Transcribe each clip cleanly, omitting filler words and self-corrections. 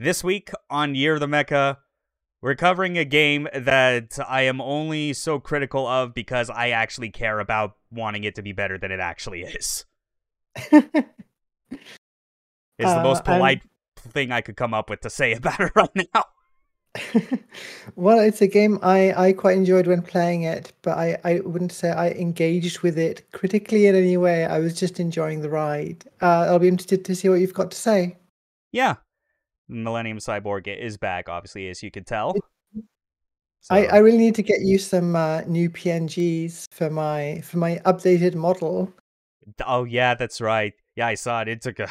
This week on Year of the Mecha, we're covering a game that I am only so critical of because I actually care about wanting it to be better than it actually is. It's the most polite thing I could come up with to say about it right now. Well, it's a game I quite enjoyed when playing it, but I wouldn't say I engaged with it critically in any way. I was just enjoying the ride. I'll be interested to see what you've got to say. Yeah. Millennium Cyborg is back, obviously, as you can tell. So. I really need to get you some new PNGs for my updated model. Oh, yeah, that's right. Yeah, I saw it. It took a...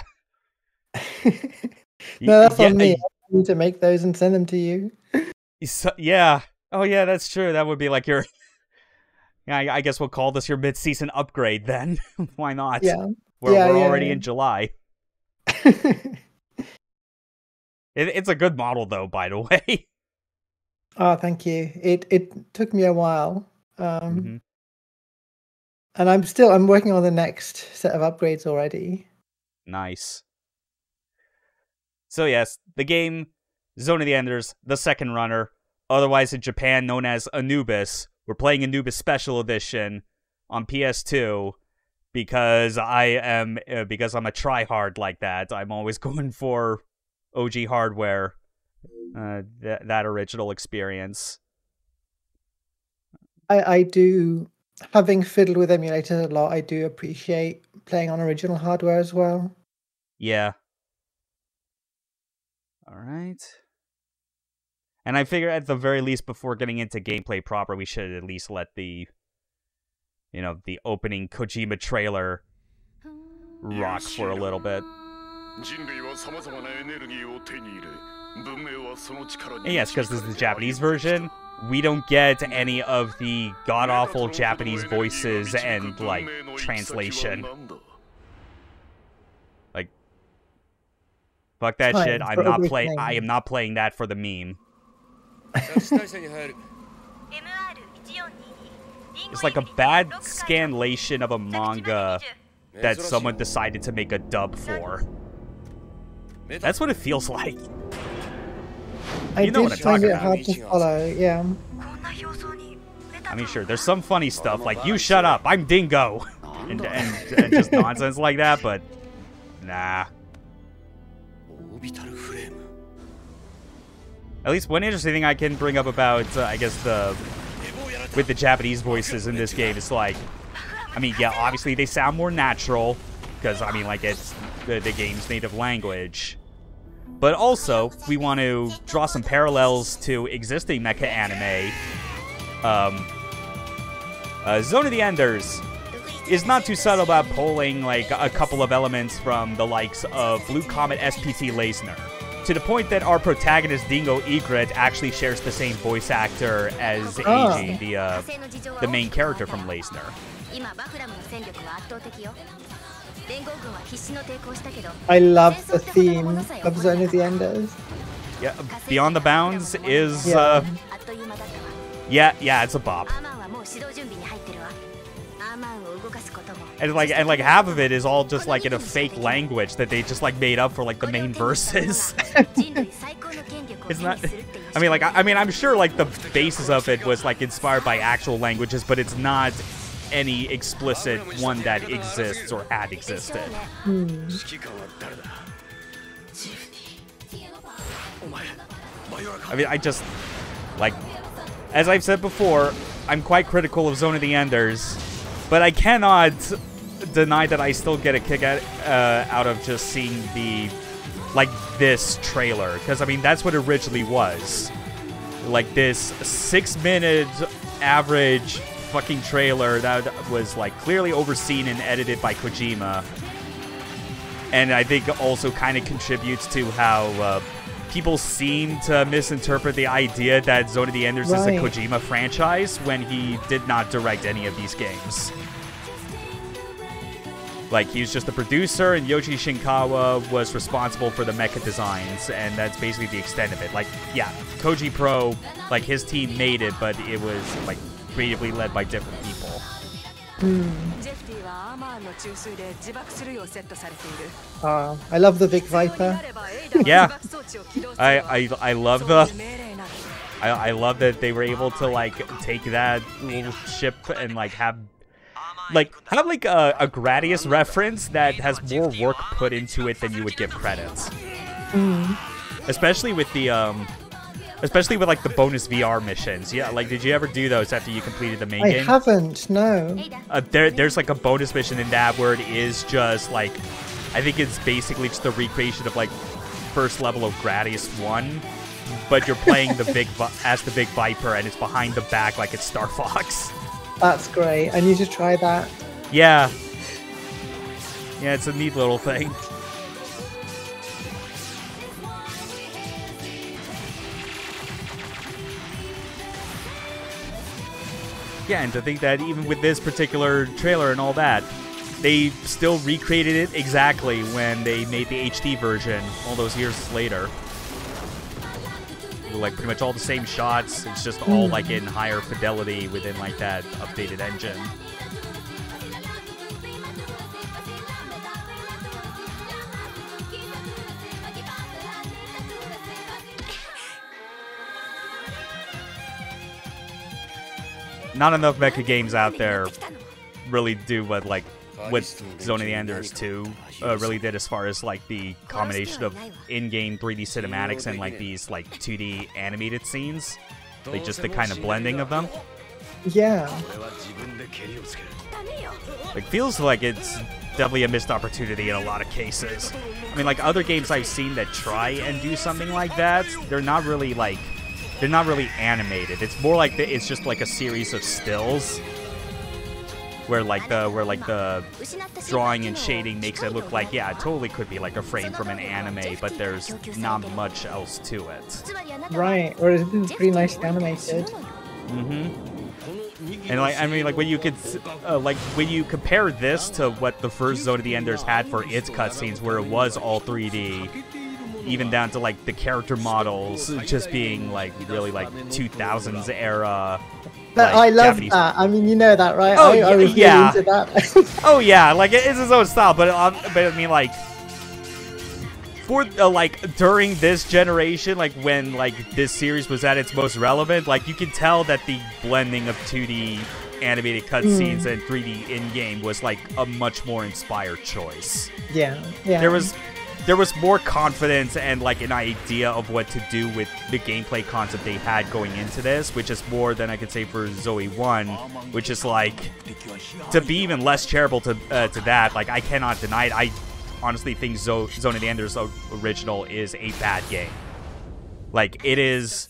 No, that's on me. I need to make those and send them to you. Yeah. Oh, yeah, that's true. That would be like your... Yeah, I guess we'll call this your mid-season upgrade then. Why not? Yeah. We're already in July. It's a good model, though, by the way. Oh, thank you. It took me a while. And I'm working on the next set of upgrades already. Nice. So yes, the game, Zone of the Enders, the second runner, otherwise in Japan known as Anubis. We're playing Anubis Special Edition on PS2 because I'm a tryhard like that. I'm always going for OG hardware, that original experience. I do, having fiddled with emulators a lot, I do appreciate playing on original hardware as well. Yeah. Alright. And I figure at the very least, before getting into gameplay proper, we should at least let the opening Kojima trailer rock for a little bit. And yes, because this is the Japanese version, we don't get any of the god-awful Japanese voices and, like, translation. Like, fuck that shit. I am not playing that for the meme. It's like a bad scanlation of a manga that someone decided to make a dub for. That's what it feels like. You know what I'm talking about. Hard to follow, yeah. I mean, sure, there's some funny stuff like "You shut up, I'm Dingo," and just nonsense like that, but nah. At least one interesting thing I can bring up about, I guess, with the Japanese voices in this game is like, I mean, yeah, obviously they sound more natural because I mean, like, it's the game's native language. But also, we want to draw some parallels to existing mecha anime. Zone of the Enders is not too subtle about pulling like a couple of elements from the likes of Blue Comet SPT Leisner, to the point that our protagonist Dingo Egret actually shares the same voice actor as Eiji, the main character from Leisner. I love the theme of Zone of the Enders. Yeah, Beyond the Bounds is yeah, it's a bop. And like half of it is all just like in a fake language that they just like made up for like the main verses. It's not. I mean, I'm sure like the basis of it was like inspired by actual languages, but it's not any explicit one that exists or had existed. I mean, I just, like, as I've said before, I'm quite critical of Zone of the Enders, but I cannot deny that I still get a kick out of just seeing this trailer, because I mean, that's what it originally was. Like this 6-minute average fucking trailer that was like clearly overseen and edited by Kojima, and I think also kind of contributes to how people seem to misinterpret the idea that Zone of the Enders is a Kojima franchise when he did not direct any of these games. Like, he was just the producer, and Yoji Shinkawa was responsible for the mecha designs, and that's basically the extent of it. Like, yeah, Koji Pro, like, his team made it, but it was, like, creatively led by different people. I love the Vic Viper. Yeah, I love the. I love that they were able to like take that little ship and like have a Gradius reference that has more work put into it than you would give credits. Especially with the like the bonus VR missions. Yeah, like did you ever do those after you completed the main game? I haven't, no. There's like a bonus mission in that where it is just like, I think it's basically just a recreation of like first level of Gradius 1, but you're playing as the Big Viper, and it's behind the back like it's Star Fox. That's great. I need to try that. Yeah. Yeah, it's a neat little thing. Yeah, and to think that even with this particular trailer and all that, they still recreated it exactly when they made the HD version all those years later. Like pretty much all the same shots, it's just all like in higher fidelity within like that updated engine. Not enough mecha games out there really do what Zone of the Enders 2 really did, as far as like the combination of in-game 3D cinematics and like these like 2D animated scenes, like just the kind of blending of them. Yeah. Like feels like it's definitely a missed opportunity in a lot of cases. I mean, like other games I've seen that try and do something like that, they're not really animated. It's more like it's just like a series of stills where the drawing and shading makes it look like, yeah, it totally could be like a frame from an anime, but there's not much else to it. Right, or it's pretty nicely animated. And like, I mean, like when you could, when you compare this to what the first Zone of the Enders had for its cutscenes, where it was all 3D, even down to like the character models just being like really like 2000s era. But like, I love Japanese... that. I mean, you know that, right? Oh, I was really into that. Oh yeah, like it's his own style, but I mean, like for like during this generation, like when like this series was at its most relevant, like you can tell that the blending of 2D animated cutscenes and 3D in-game was like a much more inspired choice. Yeah. There was more confidence and like an idea of what to do with the gameplay concept they had going into this, which is more than I could say for Zoe 1, which is like, to be even less charitable to that, like I cannot deny it. I honestly think Zone of the Enders original is a bad game. Like it is,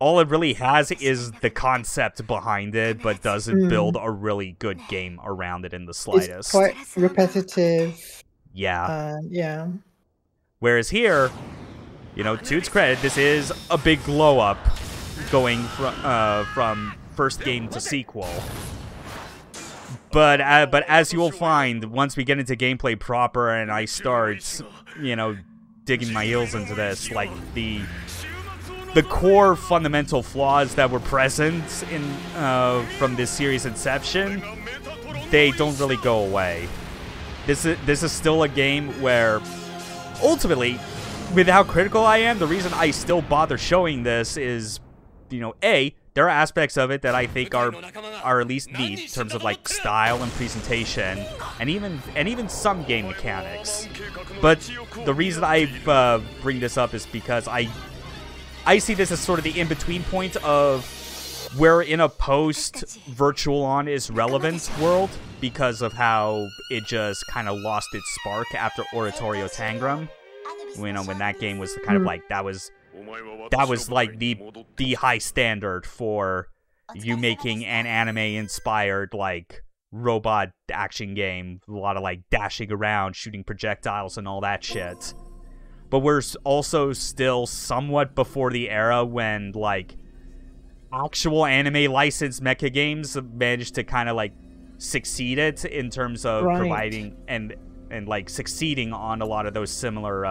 all it really has is the concept behind it, but doesn't build a really good game around it in the slightest. It's quite repetitive. Yeah. Yeah. Whereas here, you know, to its credit, this is a big glow up going from first game to sequel. But as you will find, once we get into gameplay proper and I start, you know, digging my heels into this, like the core fundamental flaws that were present in from this series' inception, they don't really go away. This is still a game where, ultimately, with how critical I am, the reason I still bother showing this is, you know, A, there are aspects of it that I think are at least neat in terms of like style and presentation, and even some game mechanics. But the reason I bring this up is because I see this as sort of the in-between point of we're in a post-Virtual On is relevant world because of how it just kind of lost its spark after Oratorio Tangram. You know, when that game was kind of like, that was like the high standard for you making an anime-inspired, like, robot action game. A lot of, like, dashing around, shooting projectiles and all that shit. But we're also still somewhat before the era when, like, actual anime licensed mecha games managed to kind of like succeed it in terms of providing and like succeeding on a lot of those similar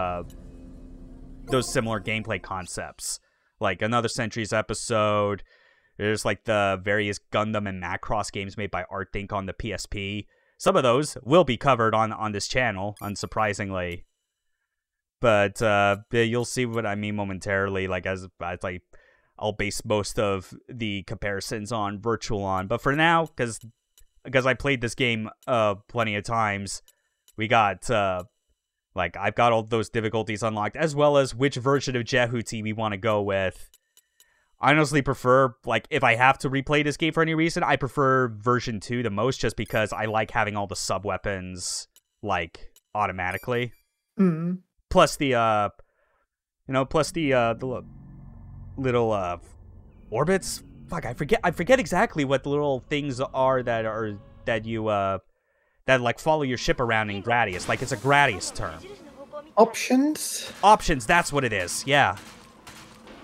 gameplay concepts, like Another Century's episode, There's like the various Gundam and Macross games made by ArtThink on the PSP. Some of those will be covered on this channel, unsurprisingly. But you'll see what I mean momentarily, like as I'll base most of the comparisons on Virtual On. But for now, because I played this game plenty of times, we got I've got all those difficulties unlocked, as well as which version of Jehuti we want to go with. I honestly prefer, like, if I have to replay this game for any reason, I prefer version 2 the most, just because I like having all the sub-weapons, like, automatically. Mm. Plus the, the little, orbits? Fuck, I forget exactly what the little things are that follow your ship around in Gradius. Like, it's a Gradius term. Options? Options, that's what it is, yeah.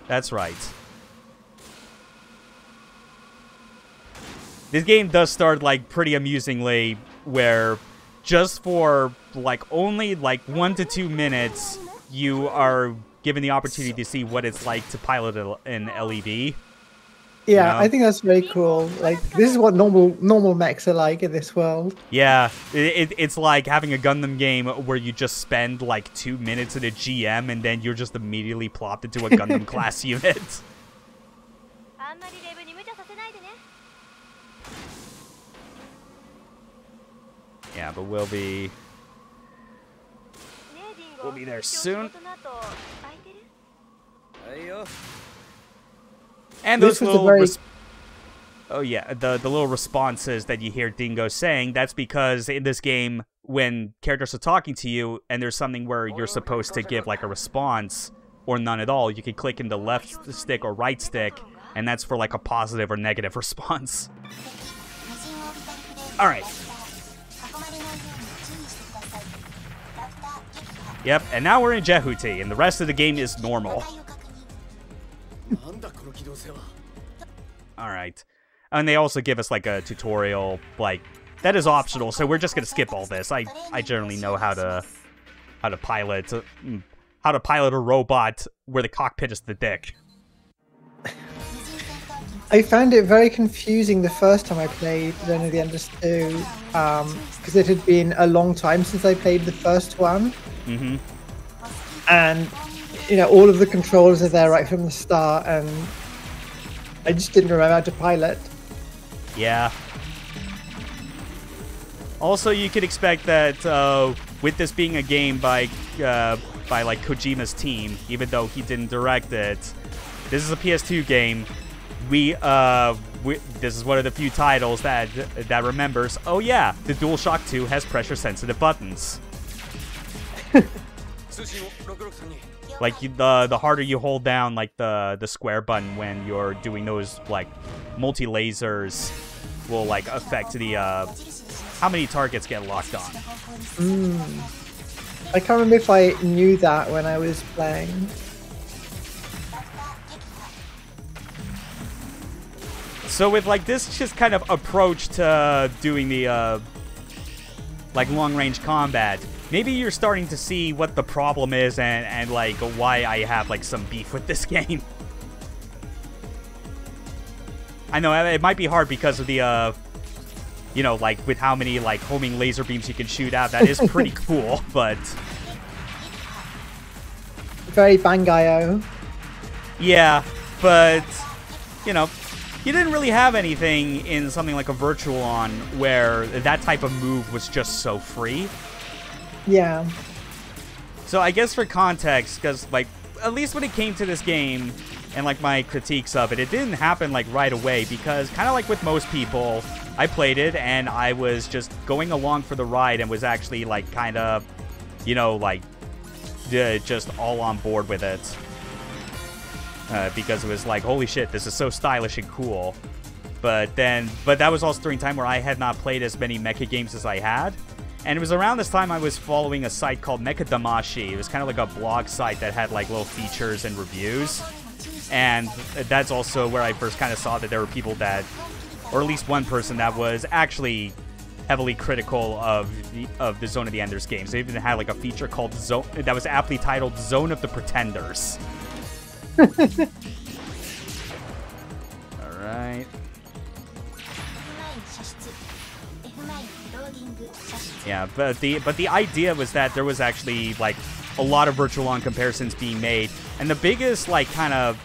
That's right. This game does start, like, pretty amusingly, where just for, like, only, like, 1 to 2 minutes, you are given the opportunity to see what it's like to pilot an LEV. Yeah, I think that's very cool. Like, this is what normal mechs are like in this world. Yeah, it's like having a Gundam game where you just spend, like, 2 minutes in a GM, and then you're just immediately plopped into a Gundam-class unit. Yeah, but we'll be there soon. And those little oh yeah, the little responses that you hear Dingo saying, that's because in this game, when characters are talking to you and there's something where you're supposed to give like a response or none at all, you can click in the left stick or right stick, and that's for like a positive or negative response. All right. Yep, and now we're in Jehuti, and the rest of the game is normal. Alright. And they also give us, like, a tutorial, like, that is optional, so we're just gonna skip all this. I generally know how to pilot a robot where the cockpit is the dick. I found it very confusing the first time I played Zone of the Enders 2, because it had been a long time since I played the first one. Mm-hmm. And, you know, all of the controls are there right from the start, and I just didn't remember how to pilot. Yeah. Also, you could expect that with this being a game by like Kojima's team, even though he didn't direct it, this is a PS2 game. This is one of the few titles that remembers, oh yeah, the DualShock 2 has pressure-sensitive buttons. Like the harder you hold down like the square button when you're doing those like multi-lasers will like affect the how many targets get locked on. I can't remember if I knew that when I was playing. So with like this just kind of approach to doing the like long-range combat, maybe you're starting to see what the problem is and like why I have like some beef with this game. I know it might be hard because of the you know, like with how many like homing laser beams you can shoot out. That is pretty cool, but very Bangai-O. Yeah, but you know, you didn't really have anything in something like a Virtual On where that type of move was just so free. Yeah. So I guess for context, because like at least when it came to this game and like my critiques of it, it didn't happen like right away, because kind of like with most people, I played it and I was just going along for the ride and was actually like kind of, you know, like just all on board with it. Because it was like, holy shit, this is so stylish and cool. But that was also during a time where I had not played as many mecha games as I had. And it was around this time I was following a site called Mecha Damashi. It was kind of like a blog site that had like little features and reviews. And that's also where I first kind of saw that there were people that, or at least one person that was actually heavily critical of the Zone of the Enders games. They even had like a feature called Zone that was aptly titled Zone of the Pretenders. Alright. Yeah, but the idea was that there was actually like a lot of virtual on comparisons being made, and the biggest like kind of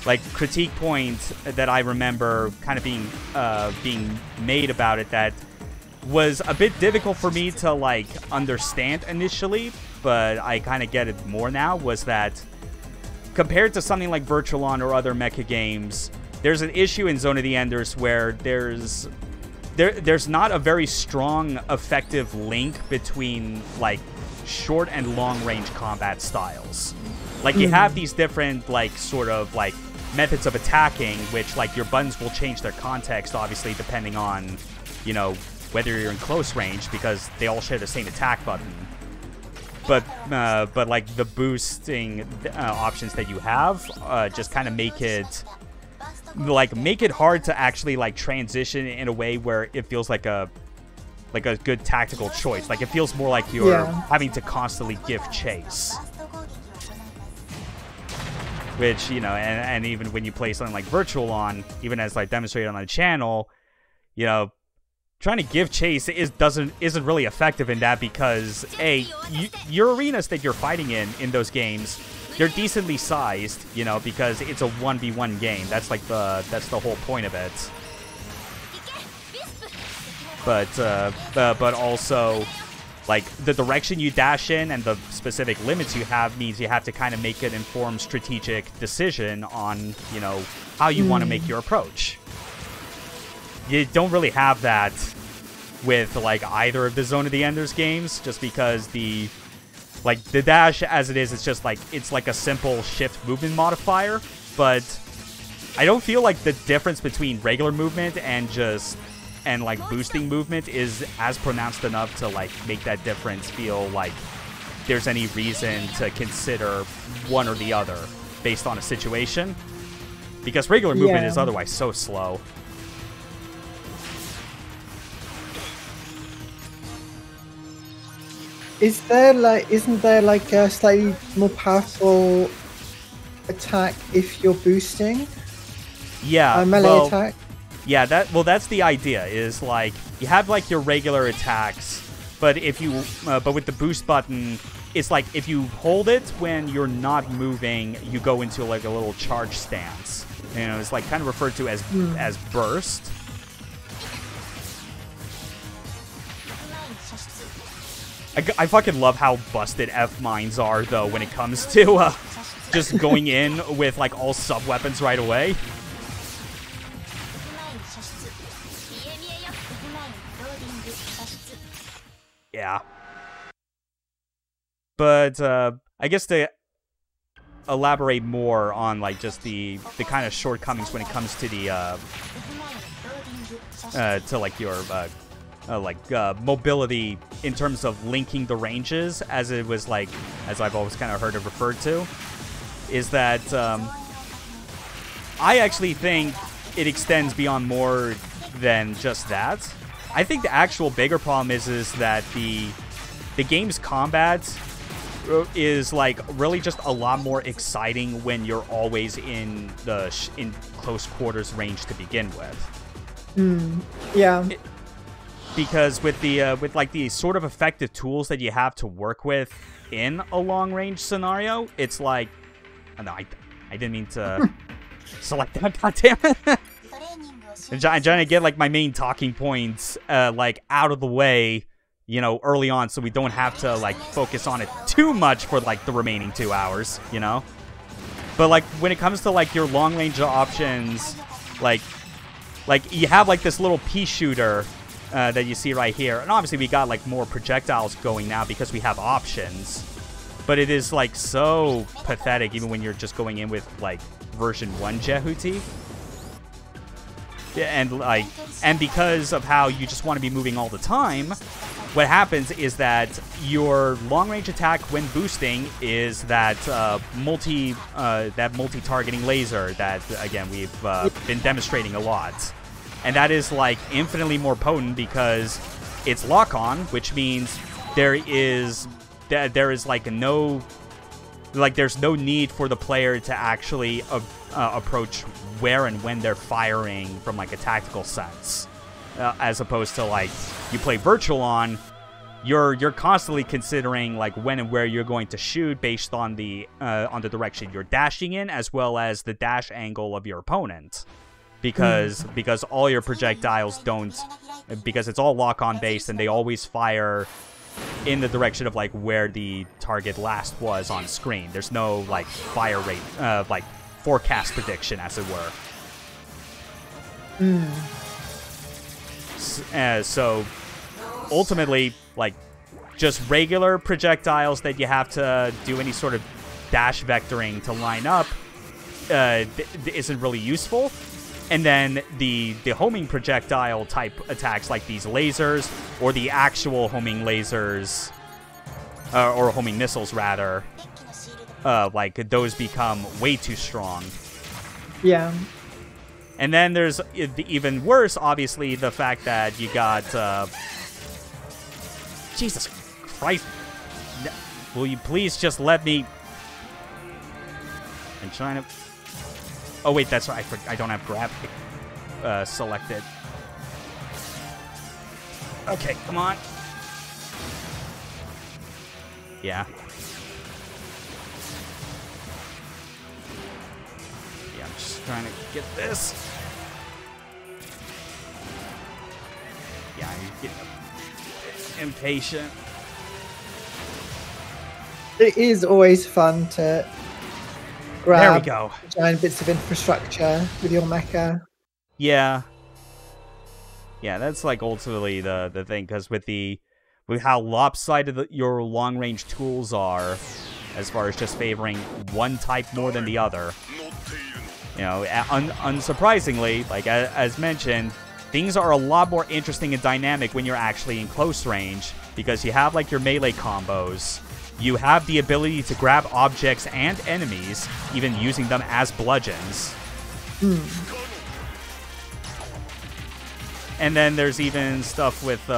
like critique point that I remember kind of being made about it that was a bit difficult for me to like understand initially, but I kind of get it more now, was that compared to something like Virtual On or other mecha games, there's an issue in Zone of the Enders where there's not a very strong, effective link between like short and long range combat styles. Like you have these different like sort of like methods of attacking, which like your buttons will change their context obviously depending on, you know, whether you're in close range, because they all share the same attack button. But like the boosting options that you have just kind of make it hard to actually like transition in a way where it feels like a good tactical choice. Like it feels more like you're having to constantly give chase. Which, you know, and even when you play something like Virtual On, even as like demonstrated on the channel, you know, trying to give chase isn't really effective in that, because your arenas that you're fighting in those games, they're decently sized, you know, because it's a 1v1 game. That's like that's the whole point of it. But also, like the direction you dash in and the specific limits you have means you have to kind of make an informed strategic decision on, you know, how you want to make your approach. You don't really have that with like either of the Zone of the Enders games, just because the dash as it is, it's just like, it's like a simple shift movement modifier, but I don't feel like the difference between regular movement and like boosting movement is as pronounced enough to like make that difference feel like there's any reason to consider one or the other based on a situation, because regular movement is otherwise so slow. Isn't there like a slightly more powerful attack if you're boosting? Yeah, a melee attack. Yeah, that's the idea. Is like you have like your regular attacks, but if you but with the boost button, it's like if you hold it when you're not moving, you go into like a little charge stance. You know, it's like kind of referred to as burst. I fucking love how busted F mines are, though, when it comes to just going in with, like, all sub-weapons right away. Yeah. But, I guess to elaborate more on, like, just the kind of shortcomings when it comes to the, to, like, your, mobility in terms of linking the ranges, as it was like, as I've always kind of heard it referred to, is that I actually think it extends beyond more than just that. I think the actual bigger problem is that the game's combat is like really just a lot more exciting when you're always in close quarters range to begin with. Yeah. Because with the sort of effective tools that you have to work with in a long range scenario, it's like, oh, no, I didn't mean to select that. Goddammit! I'm trying to get like my main talking points like out of the way, you know, early on, so we don't have to like focus on it too much for like the remaining 2 hours, you know. But like when it comes to like your long range options, like you have like this little pea shooter that you see right here, and obviously we got like more projectiles going now because we have options, but it is like so pathetic even when you're just going in with like version 1 Jehuti. Yeah, and because of how you just want to be moving all the time, what happens is that your long range attack when boosting is that multi-targeting laser that again we've been demonstrating a lot. And that is like infinitely more potent because it's lock-on, which means there is like there's no need for the player to actually approach where and when they're firing from like a tactical sense. as opposed to like you play virtual on. You're constantly considering like when and where you're going to shoot based on the direction you're dashing in, as well as the dash angle of your opponent, because all your projectiles don't, because it's all lock-on based and they always fire in the direction of like where the target last was on screen. There's no like fire rate, like forecast prediction, as it were. So ultimately, like, just regular projectiles that you have to do any sort of dash vectoring to line up isn't really useful. And then the homing projectile type attacks, like these lasers, or the actual homing lasers, or homing missiles, rather, like, those become way too strong. Yeah. And then there's even worse, obviously, the fact that you got... Jesus Christ. Will you please just let me... I'm trying to... Oh, wait, that's right. I don't have grab selected. Okay, come on. Yeah. Yeah, I'm just trying to get this. Yeah, I'm getting impatient. It is always fun to grab there we go. giant bits of infrastructure with your mecha. Yeah. Yeah, that's like ultimately the thing, because with how lopsided your long-range tools are, as far as just favoring one type more than the other, you know, unsurprisingly, like as mentioned, things are a lot more interesting and dynamic when you're actually in close range, because you have like your melee combos. You have the ability to grab objects and enemies, even using them as bludgeons. And then there's even stuff with,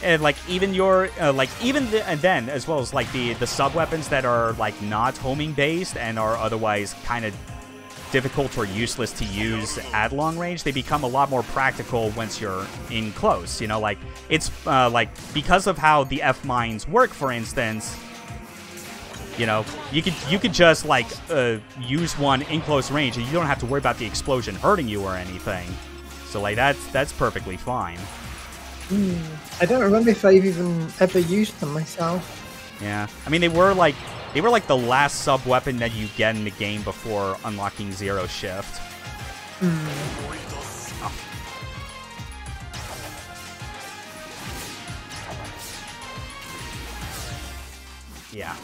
and like even your, and then as well as like the sub weapons that are like not homing based and are otherwise kind of difficult or useless to use at long range, they become a lot more practical once you're in close. You know, like it's like because of how the F mines work, for instance. You know, you could just like use one in close range, and you don't have to worry about the explosion hurting you or anything. So like that's perfectly fine. I don't remember if I've even ever used them myself. Yeah, I mean they were like the last sub weapon that you get in the game before unlocking Zero Shift. Oh. Yeah.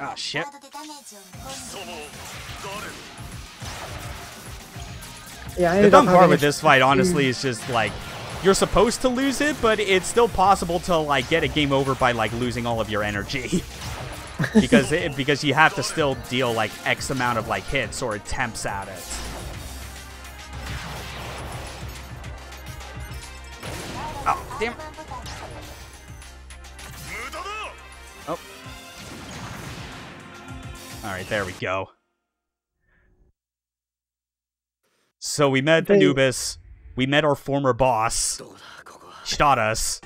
Oh shit. Yeah, the dumb part with this fight, honestly, is just like you're supposed to lose it, but it's still possible to like get a game over by like losing all of your energy, because you have to still deal like X amount of like hits or attempts at it. Oh damn! Oh. All right, there we go. So we met Anubis, we met our former boss, Status,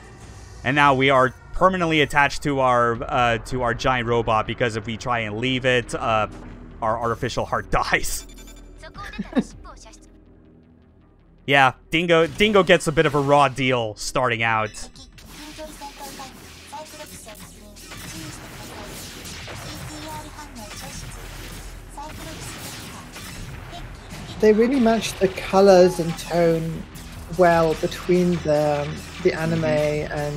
and now we are permanently attached to our giant robot, because if we try and leave it, our artificial heart dies. Yeah, Dingo gets a bit of a raw deal starting out. They really match the colors and tone well between the anime and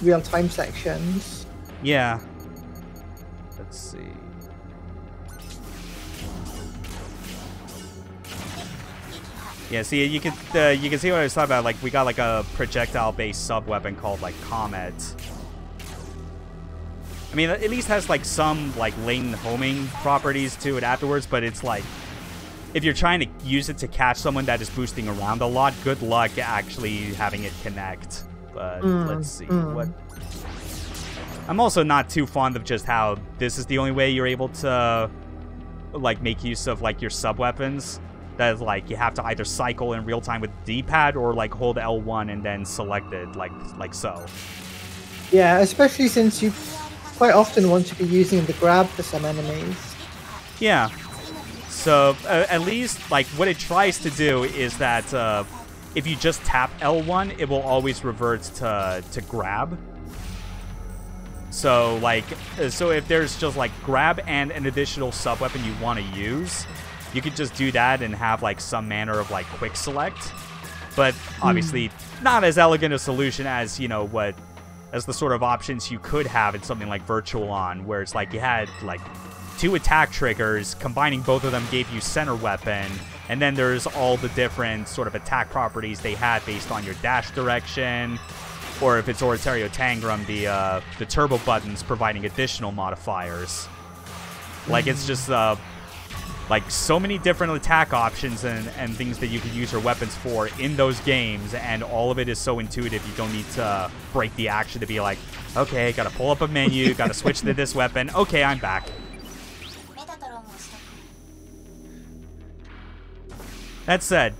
real-time sections. Yeah. Let's see. Yeah, see, you can see what I was talking about. Like, we got like a projectile-based sub-weapon called like Comet. I mean, it at least has like some like latent homing properties to it afterwards, but it's like if you're trying to use it to catch someone that is boosting around a lot, good luck actually having it connect. But let's see what. I'm also not too fond of just how this is the only way you're able to like make use of like your sub weapons. That is like you have to either cycle in real time with the D-pad or like hold L1 and then select it like so. Yeah, especially since you quite often want to be using the grab for some enemies. Yeah. So at least like what it tries to do is that if you just tap L1, it will always revert to grab. So like so if there's just like grab and an additional sub weapon you want to use, you could just do that and have like some manner of like quick select. But obviously not as elegant a solution as, you know, as the sort of options you could have in something like Virtual On, where it's like you had like 2 attack triggers, combining both of them gave you center weapon, and then there's all the different sort of attack properties they had based on your dash direction, or if it's Oratorio Tangram, the turbo buttons providing additional modifiers. Like it's just like so many different attack options and things that you can use your weapons for in those games, and all of it is so intuitive you don't need to break the action to be like, okay, gotta pull up a menu, gotta switch to this weapon, okay, I'm back. That said,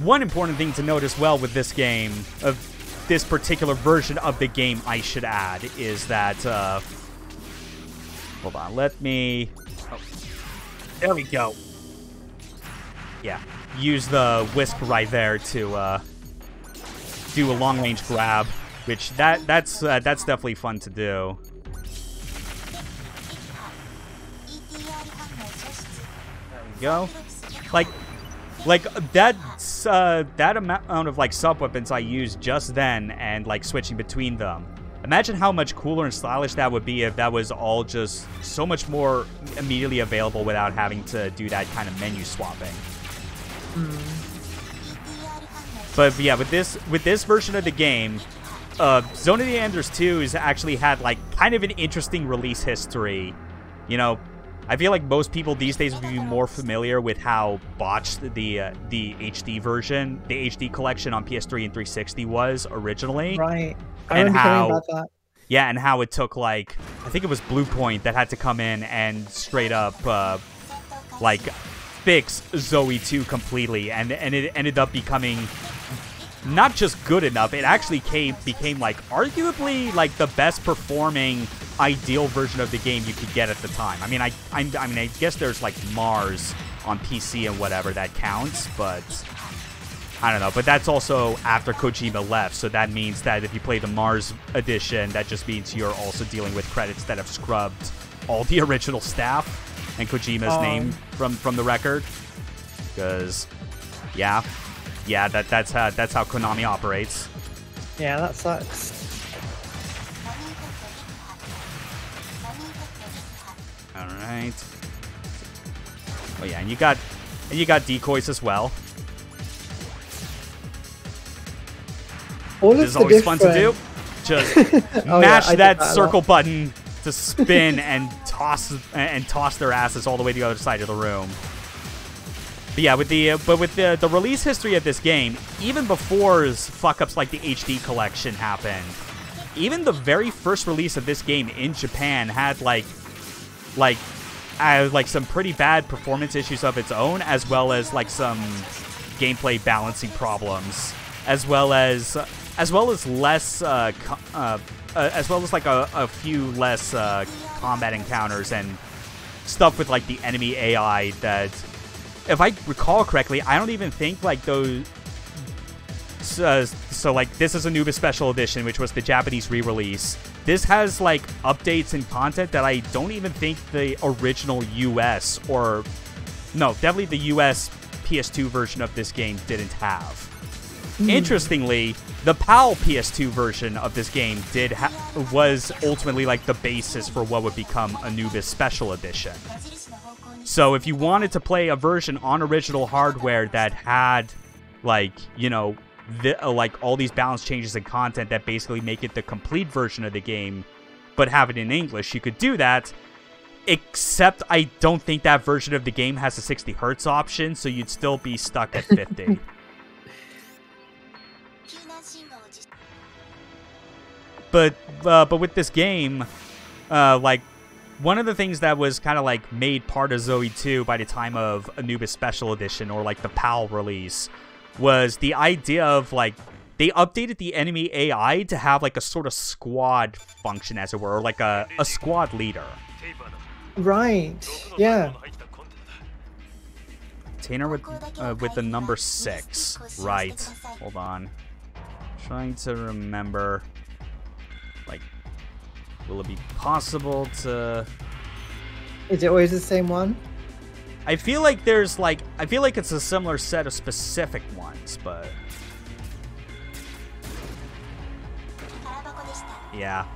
one important thing to note as well with this game, of this particular version of the game, I should add, is that, hold on, let me... Oh, there we go. Yeah, use the whisk right there to do a long-range grab, which that's definitely fun to do. There we go. Like that's that amount of like sub weapons I used just then, and like switching between them. Imagine how much cooler and stylish that would be if that was all just so much more immediately available without having to do that kind of menu swapping. But yeah, with this version of the game, Zone of the Enders 2 has actually had like kind of an interesting release history. You know, I feel like most people these days would be more familiar with how botched the HD version, the HD collection on PS3 and 360 was originally. Right. I remember hearing about that. Yeah, and how it took like, I think it was Bluepoint that had to come in and straight up like fix Zoe 2 completely, and it ended up becoming not just good enough, it actually became like arguably like the best performing ideal version of the game you could get at the time. I mean, I guess there's like Mars on PC and whatever that counts, but I don't know. But that's also after Kojima left, so that means that if you play the Mars edition, that just means you're also dealing with credits that have scrubbed all the original staff and Kojima's name from the record. Because, yeah, that's how Konami operates. Yeah, that sucks. All right. Oh yeah, and you got decoys as well. This is always fun to do. Just mash that circle button to spin and toss their asses all the way to the other side of the room. But yeah, with the release history of this game, even before fuck-ups like the HD collection happened, even the very first release of this game in Japan had like some pretty bad performance issues of its own, as well as like some gameplay balancing problems, as well as less as well as like a few less combat encounters and stuff with like the enemy AI that, if I recall correctly, I don't even think like those. So like this is Anubis Special Edition, which was the Japanese re-release. This has like updates and content that I don't even think the original US, or no, definitely the US PS2 version of this game didn't have. Interestingly, the PAL PS2 version of this game was ultimately like the basis for what would become Anubis Special Edition. So if you wanted to play a version on original hardware that had like, you know, like all these balance changes and content that basically make it the complete version of the game, but have it in English, you could do that. Except I don't think that version of the game has a 60 Hz option, so you'd still be stuck at 50. But with this game, like one of the things that was kind of like made part of Zoe 2 by the time of Anubis Special Edition or like the PAL release was the idea of like they updated the enemy AI to have like a sort of squad function, as it were, or like a squad leader. Right. Yeah. Container with the number 6. Right. Hold on. Trying to remember. Like, will it be possible to... Is it always the same one? I feel like there's like... I feel like it's a similar set of specific ones, but... Yeah.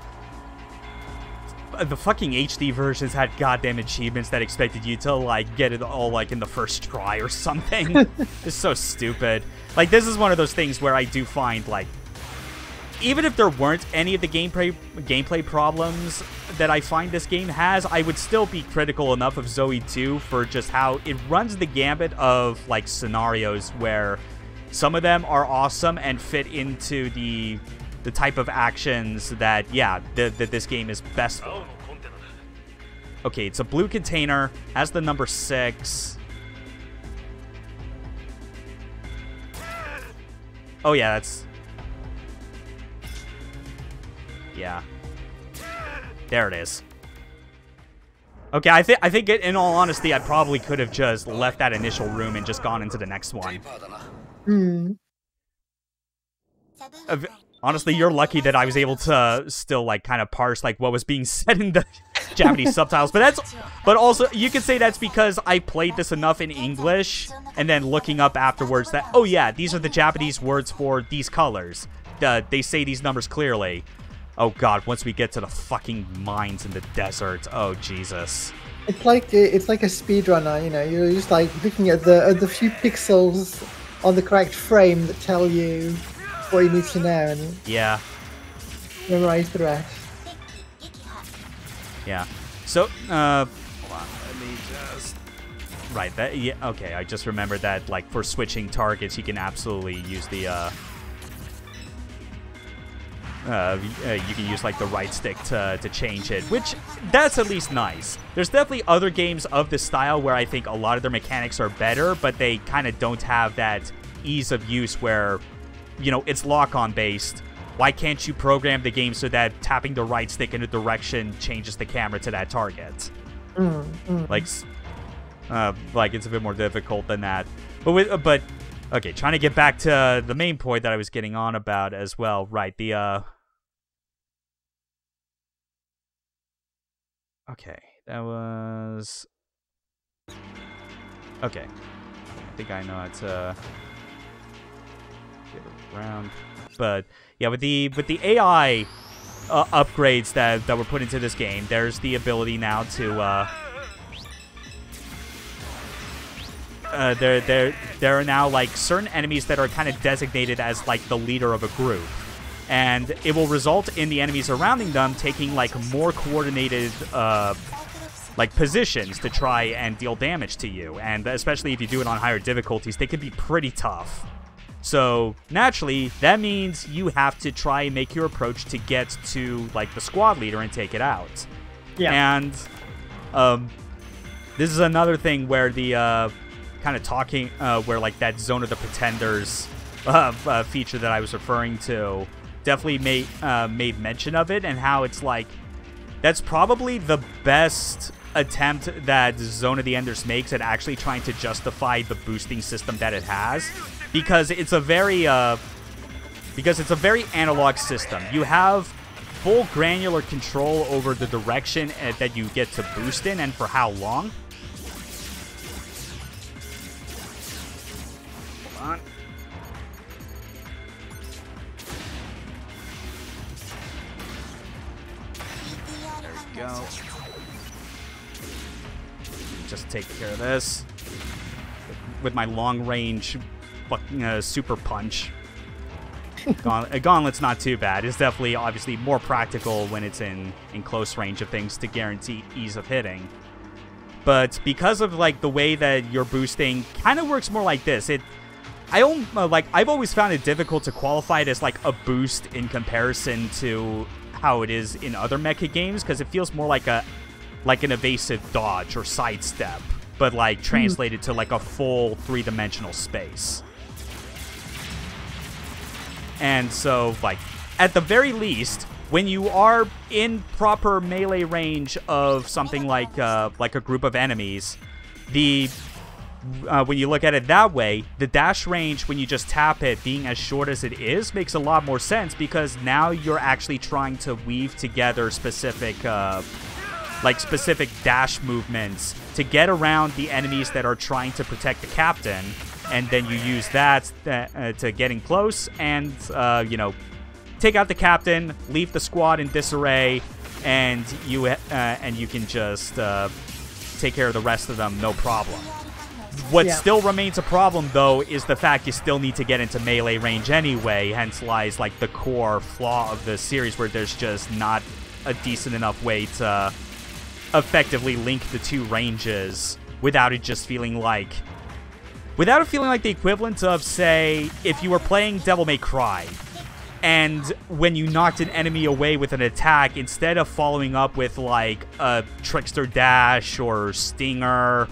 The fucking HD versions had goddamn achievements that expected you to, like, get it all, like, in the first try or something. It's so stupid. Like, this is one of those things where I do find, like, even if there weren't any of the gameplay problems that I find this game has, I would still be critical enough of Zoe 2 for just how it runs the gambit of, like, scenarios where some of them are awesome and fit into the type of actions that, yeah, that this game is best for. Okay, it's a blue container, has the number 6. Oh, yeah, that's... Yeah. There it is. Okay, I think in all honesty, I probably could have just left that initial room and just gone into the next one. Hmm. Honestly, you're lucky that I was able to still, like, kind of parse, like, what was being said in the Japanese subtitles. But also, you could say that's because I played this enough in English, and then looking up afterwards that, oh yeah, these are the Japanese words for these colors. They say these numbers clearly. Oh god, once we get to the fucking mines in the desert, oh Jesus. It's like a speedrunner, you know, you're just like looking at the few pixels on the correct frame that tell you what you need to know and yeah, memorize the rest. Yeah. So, hold on, let me just... Right, that, yeah, okay, I just remembered that, like, for switching targets, you can absolutely use the, you can use, like, the right stick to change it, which, that's at least nice. There's definitely other games of this style where I think a lot of their mechanics are better, but they kind of don't have that ease of use where, you know, it's lock-on based. Why can't you program the game so that tapping the right stick in a direction changes the camera to that target? Like it's a bit more difficult than that. But okay, trying to get back to the main point that I was getting on about as well. Right, okay, that was... Okay. I think I know how to get around. But yeah, with the AI upgrades that were put into this game, there's the ability now to there are now like certain enemies that are kind of designated as like the leader of a group, and it will result in the enemies surrounding them taking like more coordinated like positions to try and deal damage to you, and especially if you do it on higher difficulties, they can be pretty tough. So, naturally, that means you have to try and make your approach to get to, like, the squad leader and take it out. Yeah. And, this is another thing where the, kind of talking, where, like, that Zone of the Pretenders, feature that I was referring to definitely made mention of it, and how it's, like, that's probably the best attempt that Zone of the Enders makes at actually trying to justify the boosting system that it has. Because it's a very analog system. You have full granular control over the direction that you get to boost in and for how long. Hold on. There we go. Just take care of this with my long range fucking super punch. Gauntlet's not too bad. It's definitely, obviously, more practical when it's in close range of things to guarantee ease of hitting. But because of like the way that your boosting kind of works more like this, I've always found it difficult to qualify it as like a boost in comparison to how it is in other mecha games, because it feels more like like an evasive dodge or sidestep, but like translated to like a full 3-dimensional space. And so, like, at the very least, when you are in proper melee range of something like a group of enemies, when you look at it that way, the dash range, when you just tap it, being as short as it is, makes a lot more sense, because now you're actually trying to weave together specific dash movements to get around the enemies that are trying to protect the captain, and then you use that to getting close and, you know, take out the captain, leave the squad in disarray, and you can just take care of the rest of them, no problem. What still remains a problem, though, is the fact you still need to get into melee range anyway, hence lies, like, the core flaw of the series, where there's just not a decent enough way to effectively link the two ranges without it just feeling like... Without it feeling like the equivalent of, say, if you were playing Devil May Cry, and when you knocked an enemy away with an attack, instead of following up with, like, a Trickster Dash or Stinger...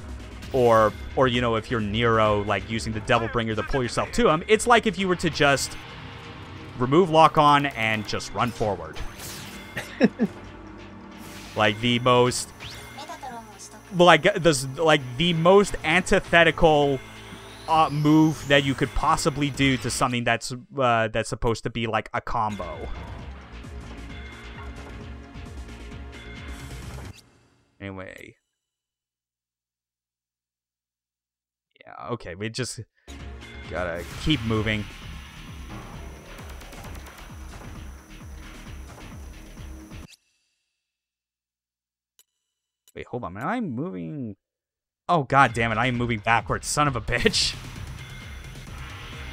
Or, you know, if you're Nero, like, using the Devil Bringer to pull yourself to him, it's like if you were to just remove lock-on and just run forward. Like, the most... Like, the most antithetical move that you could possibly do to something that's supposed to be, like, a combo. Anyway... Okay, we just gotta keep moving. Wait, hold on. Am I moving? Oh, god damn it. I am moving backwards. Son of a bitch.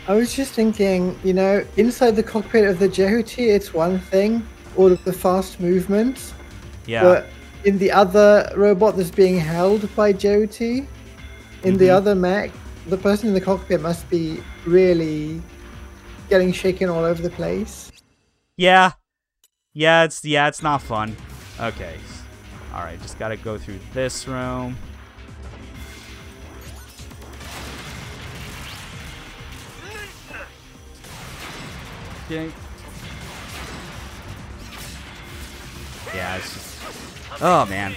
I was just thinking, you know, inside the cockpit of the Jehuti, it's one thing, all of the fast movements. Yeah. But in the other robot that's being held by Jehuti, in the other mech, the person in the cockpit must be really getting shaken all over the place. Yeah. Yeah, it's not fun. Okay. Alright, just gotta go through this room. Okay. Yeah, it's just... Oh, man.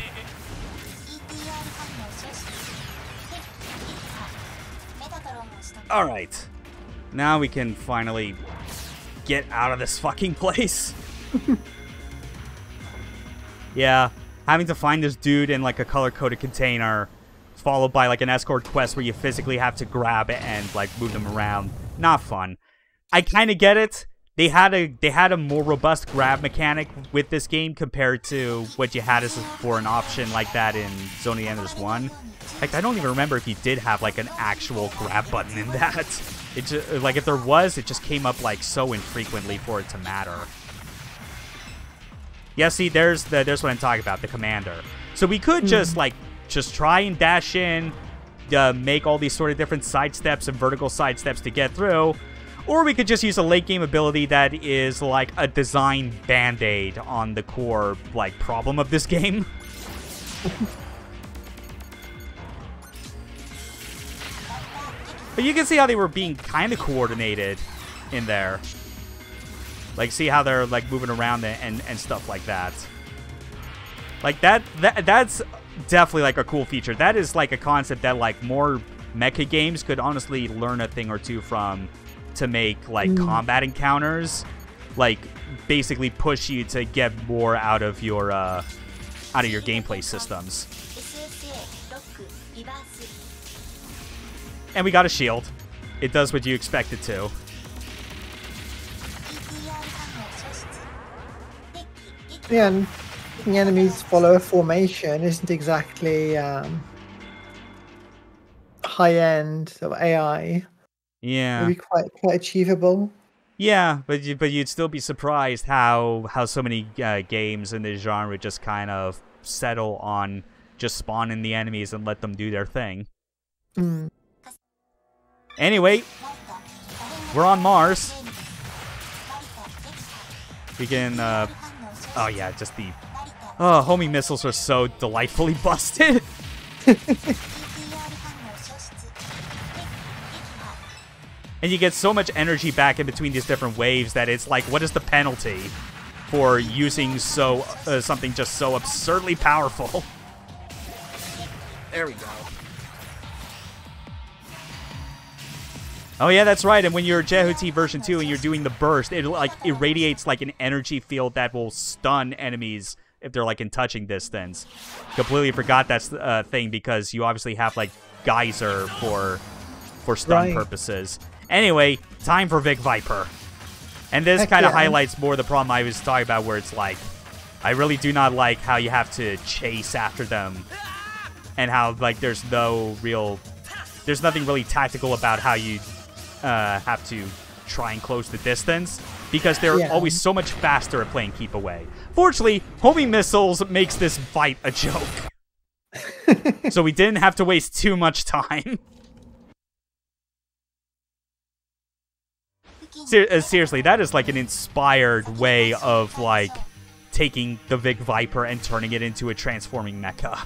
Alright. Now we can finally get out of this fucking place. Yeah. Having to find this dude in, like, a color-coded container, followed by, like, an escort quest where you physically have to grab it and, like, move them around. Not fun. I kind of get it. They had a more robust grab mechanic with this game compared to what you had as for an option like that in Zone of the Enders 1. Like, I don't even remember if you did have, like, an actual grab button in that. It just, like, if there was, it just came up, like, so infrequently for it to matter. Yeah, see, there's what I'm talking about, the commander. So we could just try and dash in, make all these sort of different sidesteps and vertical sidesteps to get through, or we could just use a late game ability that is, like, a design band-aid on the core, like, problem of this game. But you can see how they were being kind of coordinated in there. Like, see how they're, like, moving around and stuff like that. Like, that's definitely, like, a cool feature. That is, like, a concept that, like, more mecha games could honestly learn a thing or two from to make, like, combat encounters. Like, basically push you to get more out of your gameplay systems. And we got a shield. It does what you expect it to. Yeah, and the enemies follow a formation isn't exactly high-end sort of AI. Yeah. It'd be quite achievable. Yeah, but you'd still be surprised how so many games in this genre just kind of settle on just spawning the enemies and let them do their thing. Anyway, we're on Mars. We can, oh yeah, just the Oh, homing missiles are so delightfully busted. And you get so much energy back in between these different waves that it's like, what is the penalty for using something just so absurdly powerful? There we go. Oh yeah, that's right. And when you're Jehuti version 2 and you're doing the burst, it like irradiates like an energy field that will stun enemies if they're like in touching distance. Completely forgot that's the thing because you obviously have like Geyser for stun purposes. Anyway, time for Vic Viper. And this kind of highlights more the problem I was talking about where it's like, I really do not like how you have to chase after them. And how, like, there's nothing really tactical about how you have to try and close the distance. Because they're always so much faster at playing keep away. Fortunately, homing missiles makes this fight a joke. So we didn't have to waste too much time. Seriously, that is like an inspired way of like taking the Vic Viper and turning it into a transforming mecha.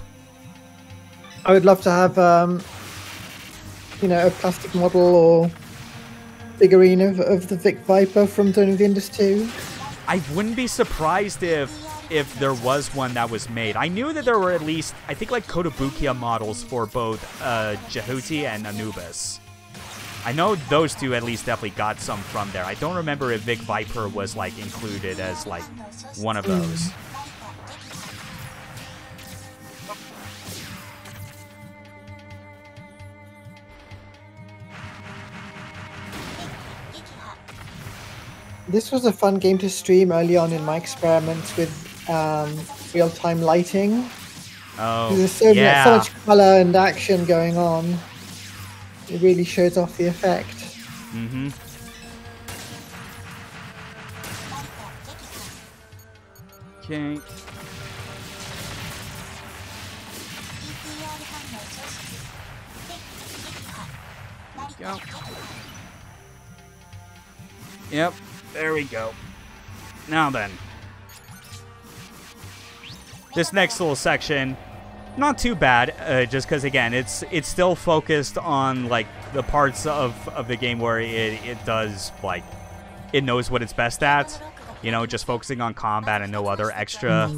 I would love to have, you know, a plastic model or figurine of the Vic Viper from Dawn of the Enders 2. I wouldn't be surprised if there was one that was made. I knew that there were at least, I think, like Kotobukiya models for both Jehuti and Anubis. I know those two at least definitely got some from there. I don't remember if Vic Viper was like included as like one of those. This was a fun game to stream early on in my experiments with real-time lighting. Oh, there's so much color and action going on. It really shows off the effect. Mm-hmm. Okay. Go. Yep, there we go. Now then. This next little section, not too bad, just because, again, it's still focused on, like, the parts of the game where it does, like, it knows what it's best at. You know, just focusing on combat and no other extra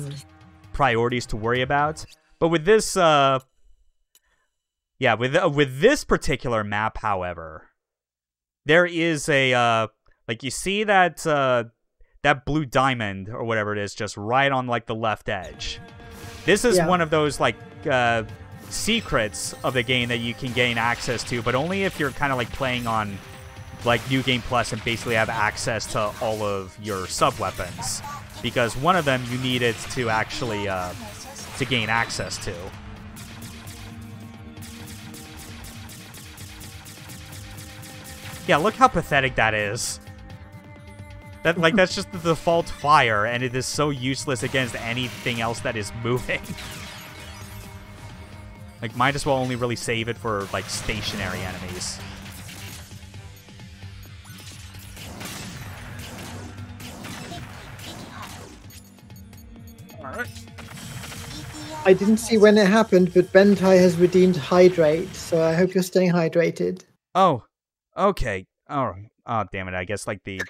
priorities to worry about. But with this, yeah, with this particular map, however, there is a, like, you see that, that blue diamond, or whatever it is, just right on, like, the left edge. This is one of those, like, secrets of the game that you can gain access to, but only if you're kind of, like, playing on, like, New Game Plus and basically have access to all of your sub-weapons. Because one of them you need it to actually, to gain access to. Yeah, look how pathetic that is. That, like, that's just the default fire, and it is so useless against anything else that is moving. Like, might as well only really save it for, like, stationary enemies. Alright. I didn't see when it happened, but Bentai has redeemed Hydrate, so I hope you're staying hydrated. Oh, okay. Alright. Oh, damn it, I guess, like, the...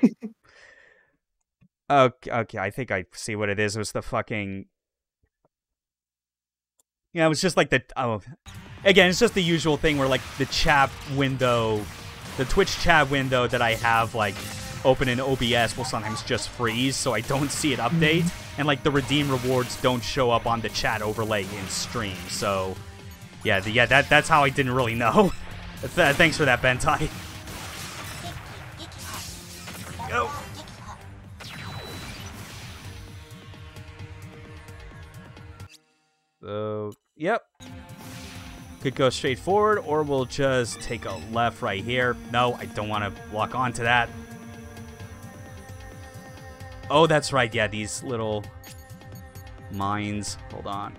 Okay, I think I see what it is. It was the fucking... Yeah, it was just like the... Oh, again, it's just the usual thing where, like, the chat window... The Twitch chat window that I have, like, open in OBS will sometimes just freeze, so I don't see it update. And, like, the redeem rewards don't show up on the chat overlay in stream. So, yeah, that's how I didn't really know. Thanks for that, Bentai. Go. So, yep. Could go straight forward, or we'll just take a left right here. No, I don't want to lock onto that. Oh, that's right. Yeah, these little mines. Hold on.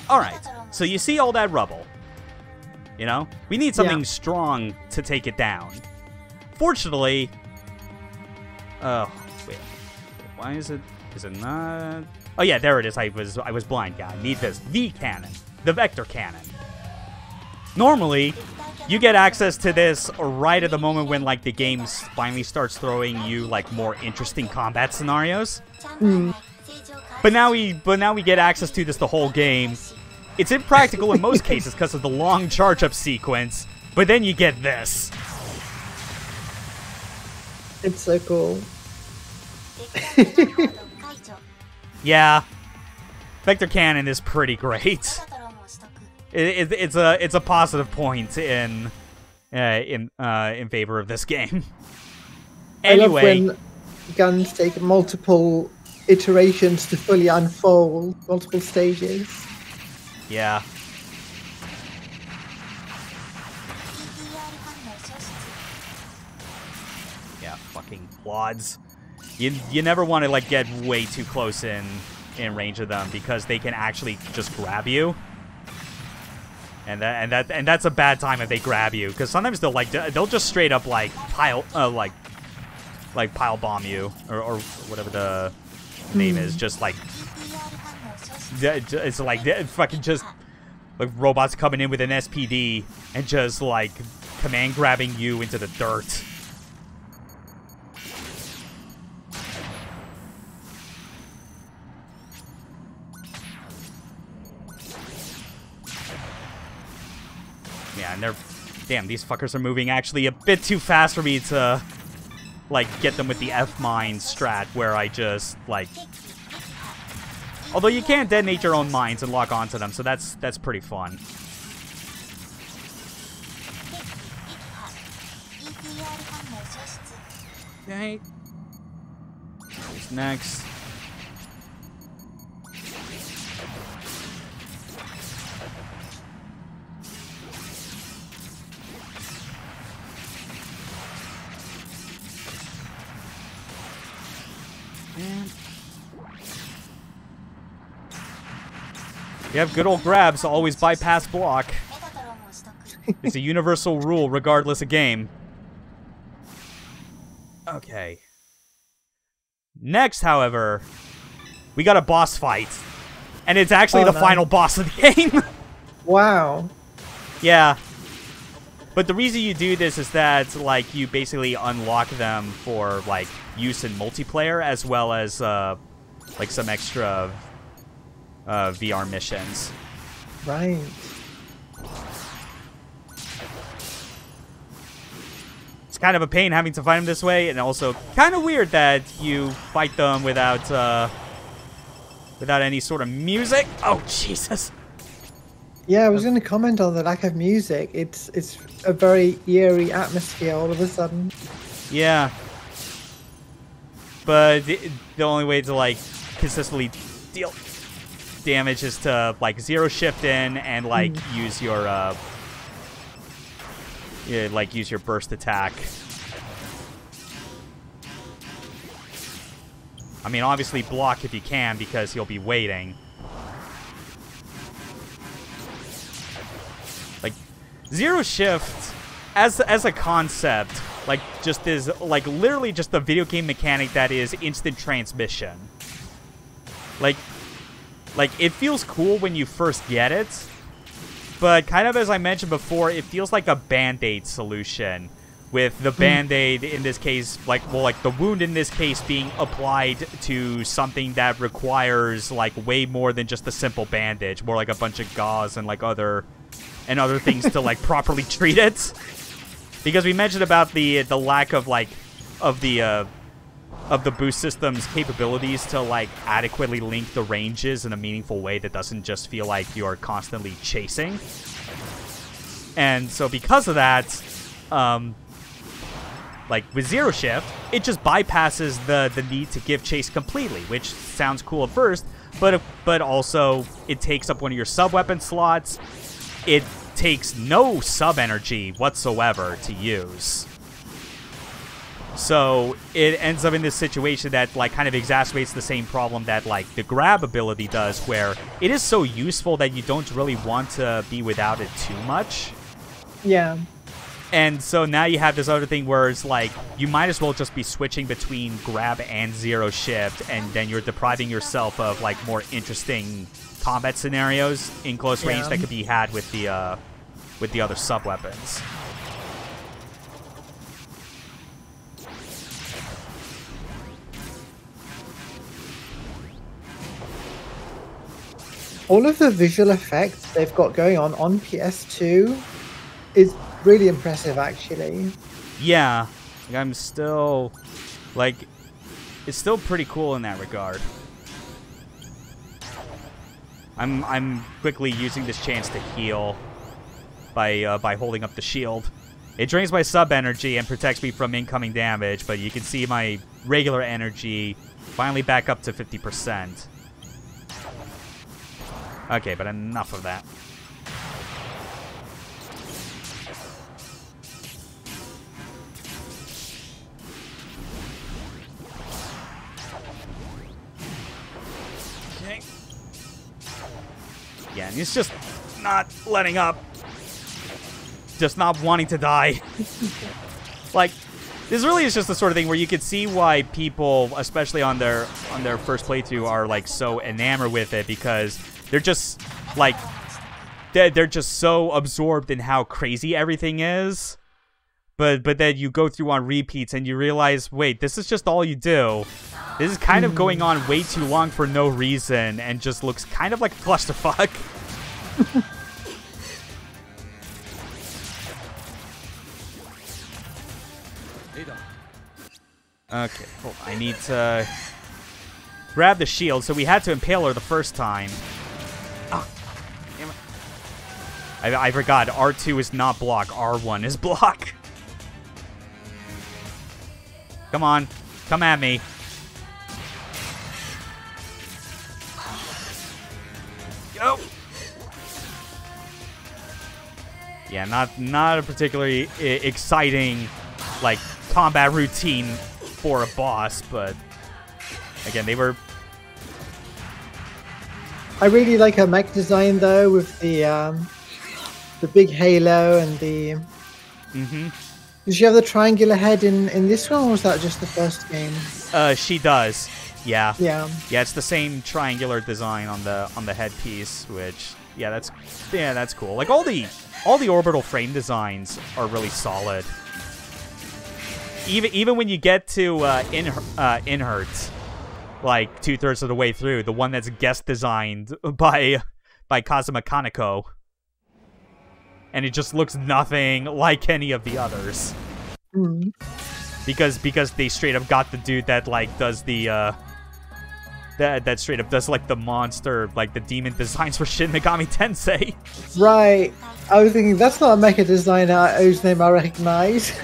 Alright, So you see all that rubble. You know? We need something strong to take it down. Fortunately... Oh, wait. Why is it... Is it not... Oh yeah, there it is. I was blind, guy. I need this. The cannon. The vector cannon. Normally, you get access to this right at the moment when, like, the game finally starts throwing you, like, more interesting combat scenarios. But now we get access to this the whole game. It's impractical in most cases because of the long charge-up sequence, but then you get this. It's so cool. Yeah, vector cannon is pretty great. It's a positive point in favor of this game. Anyway, I love when guns take multiple iterations to fully unfold, multiple stages. Yeah. Yeah, fucking quads. You never want to, like, get way too close in range of them because they can actually just grab you. And that's a bad time if they grab you, because sometimes they'll just straight up like pile pile bomb you or whatever the name is, just like it's like fucking just like robots coming in with an SPD and just like command grabbing you into the dirt. Yeah, and damn, these fuckers are moving actually a bit too fast for me to, like, get them with the F-mine strat, where I just, like... Although you can detonate your own mines and lock onto them, so that's pretty fun. Okay. Who's next? You have good old grabs, always bypass block. It's a universal rule regardless of game. Okay. Next, however, we got a boss fight. And it's actually the final boss of the game. Wow. Yeah. But the reason you do this is that, like, you basically unlock them for, like, use in multiplayer, as well as, like, some extra VR missions. Right. It's kind of a pain having to fight them this way, and also kind of weird that you fight them without any sort of music. Oh, Jesus. Yeah, I was going to comment on the lack of music. It's a very eerie atmosphere all of a sudden. Yeah. But the only way to, like, consistently deal damage is to, like, zero shift in and, like, use your use your burst attack. I mean, obviously block if you can, because he'll be waiting. Like, zero shift as a concept, like, just is, like, literally just a video game mechanic that is instant transmission. Like, it feels cool when you first get it, but kind of as I mentioned before, it feels like a Band-Aid solution, with the Band-Aid in this case, like, well, like, the wound in this case being applied to something that requires, like, way more than just a simple bandage, more like a bunch of gauze and, like, other things to, like, properly treat it. Because we mentioned about the lack of, like, of the boost system's capabilities to, like, adequately link the ranges in a meaningful way that doesn't just feel like you're constantly chasing. And so because of that, like, with zero shift, it just bypasses the need to give chase completely, which sounds cool at first, but also it takes up one of your sub-weapon slots. It takes no sub-energy whatsoever to use. So it ends up in this situation that like kind of exacerbates the same problem that like the grab ability does, where it is so useful that you don't really want to be without it too much. Yeah. And so now you have this other thing where it's like you might as well just be switching between grab and zero shift, and then you're depriving yourself of like more interesting combat scenarios in close range that could be had with the other sub weapons. All of the visual effects they've got going on PS2 is really impressive, actually. Yeah, I'm still, like, it's still pretty cool in that regard. I'm quickly using this chance to heal by holding up the shield. It drains my sub energy and protects me from incoming damage, but you can see my regular energy finally back up to 50%. Okay, but enough of that. Okay. Yeah, and he's just not letting up. Just not wanting to die. Like, this really is just the sort of thing where you could see why people, especially on their first playthrough, are like so enamored with it, because they're just like they're just so absorbed in how crazy everything is. But then you go through on repeats and you realize, wait, this is just all you do. This is kind of going on way too long for no reason and just looks kind of like a clusterfuck. Okay, hold on. I need to grab the shield. So we had to impale her the first time. Oh, damn it. I forgot. R2 is not block. R1 is block. Come on. Come at me. Go. Yeah, not a particularly exciting, like, combat routine for a boss, but again, they were... I really like her mech design though, with the big halo and the... Does she have the triangular head in this one, or was that just the first game? She does. Yeah. Yeah. Yeah, it's the same triangular design on the headpiece, which that's cool. Like all the orbital frame designs are really solid. Even when you get to Inhert, like 2/3 of the way through, the one that's guest designed by Kazuma Kaneko, and it just looks nothing like any of the others. Because they straight up got the dude that like does the that straight up does like the monster, like the demon designs for Shin Megami Tensei. Right. I was thinking that's not a mecha designer whose name I recognize.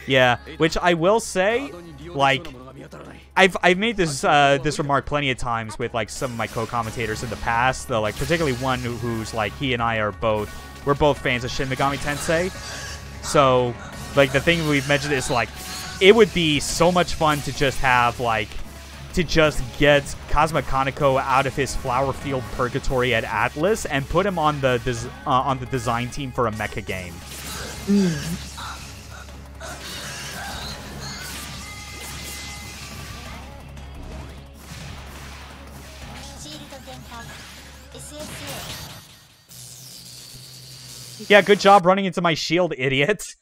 Yeah, which I will say, like, I've made this this remark plenty of times with like some of my co-commentators in the past, though, like particularly one who's like he and I are both fans of Shin Megami Tensei. So like the thing we've mentioned is like it would be so much fun to just have like get Kazuma Kaneko out of his flower field purgatory at Atlas and put him on the design team for a mecha game. Yeah, good job running into my shield, idiot.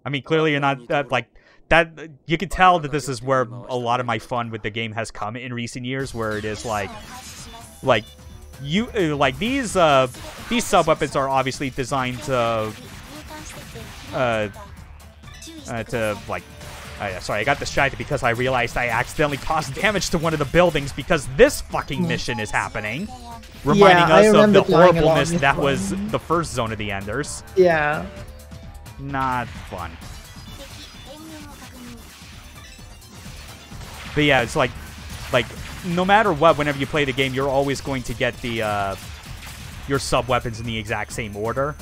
I mean, clearly you're not like that. You can tell that this is where a lot of my fun with the game has come in recent years, where it is like these sub weapons are obviously designed to like. Sorry, I got distracted because I realized I accidentally caused damage to one of the buildings because this fucking mission is happening. Reminding us of the horribleness that was the first Zone of the Enders. Yeah. Not fun. But yeah, it's like no matter what, whenever you play the game, you're always going to get the your sub weapons in the exact same order.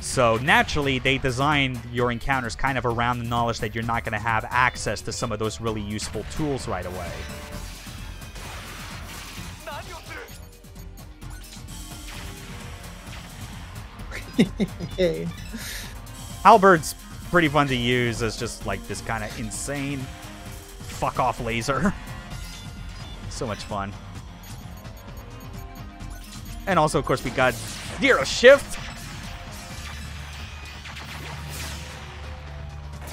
So naturally, they designed your encounters kind of around the knowledge that you're not going to have access to some of those really useful tools right away. Halberd's pretty fun to use as just like this kind of insane fuck off laser. So much fun. And also, of course, we got Zero Shift.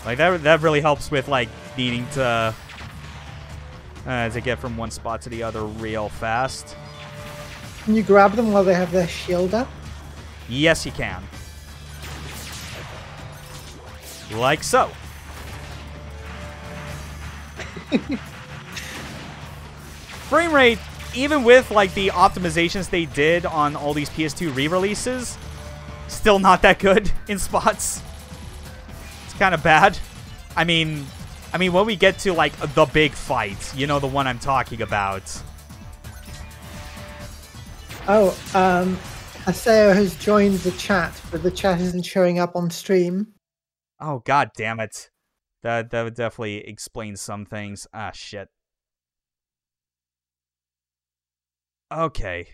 Like that really helps with like needing to get from one spot to the other real fast. Can you grab them while they have their shield up? Yes, you can. Like so. Frame rate, even with like the optimizations they did on all these PS2 re-releases, still not that good in spots. It's kind of bad. I mean, when we get to like the big fight, you know, the one I'm talking about. Oh, Aseo has joined the chat, but the chat isn't showing up on stream. Oh, god damn it. That would definitely explain some things. Ah, shit. Okay.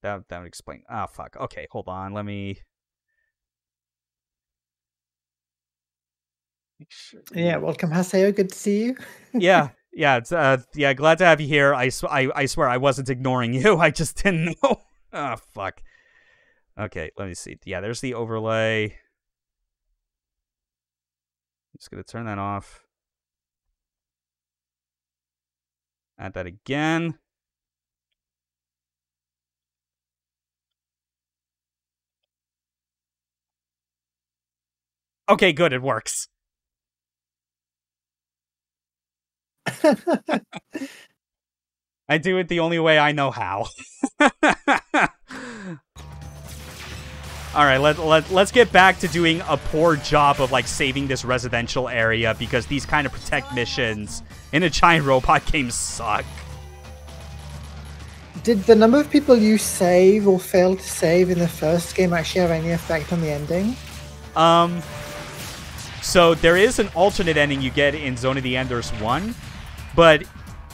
That would explain. Ah, fuck. Okay, hold on. Let me... Yeah, welcome, Haseo. Good to see you. Yeah, it's, yeah, glad to have you here. I swear I wasn't ignoring you. I just didn't know. Ah, fuck. Okay, let me see. Yeah, there's the overlay. I'm just going to turn that off. Add that again. Okay, good, it works. I do it the only way I know how. All right, let's get back to doing a poor job of like saving this residential area, because these kind of protect missions in a giant robot game suck. Did the number of people you save or fail to save in the first game actually have any effect on the ending? So there is an alternate ending you get in Zone of the Enders 1, but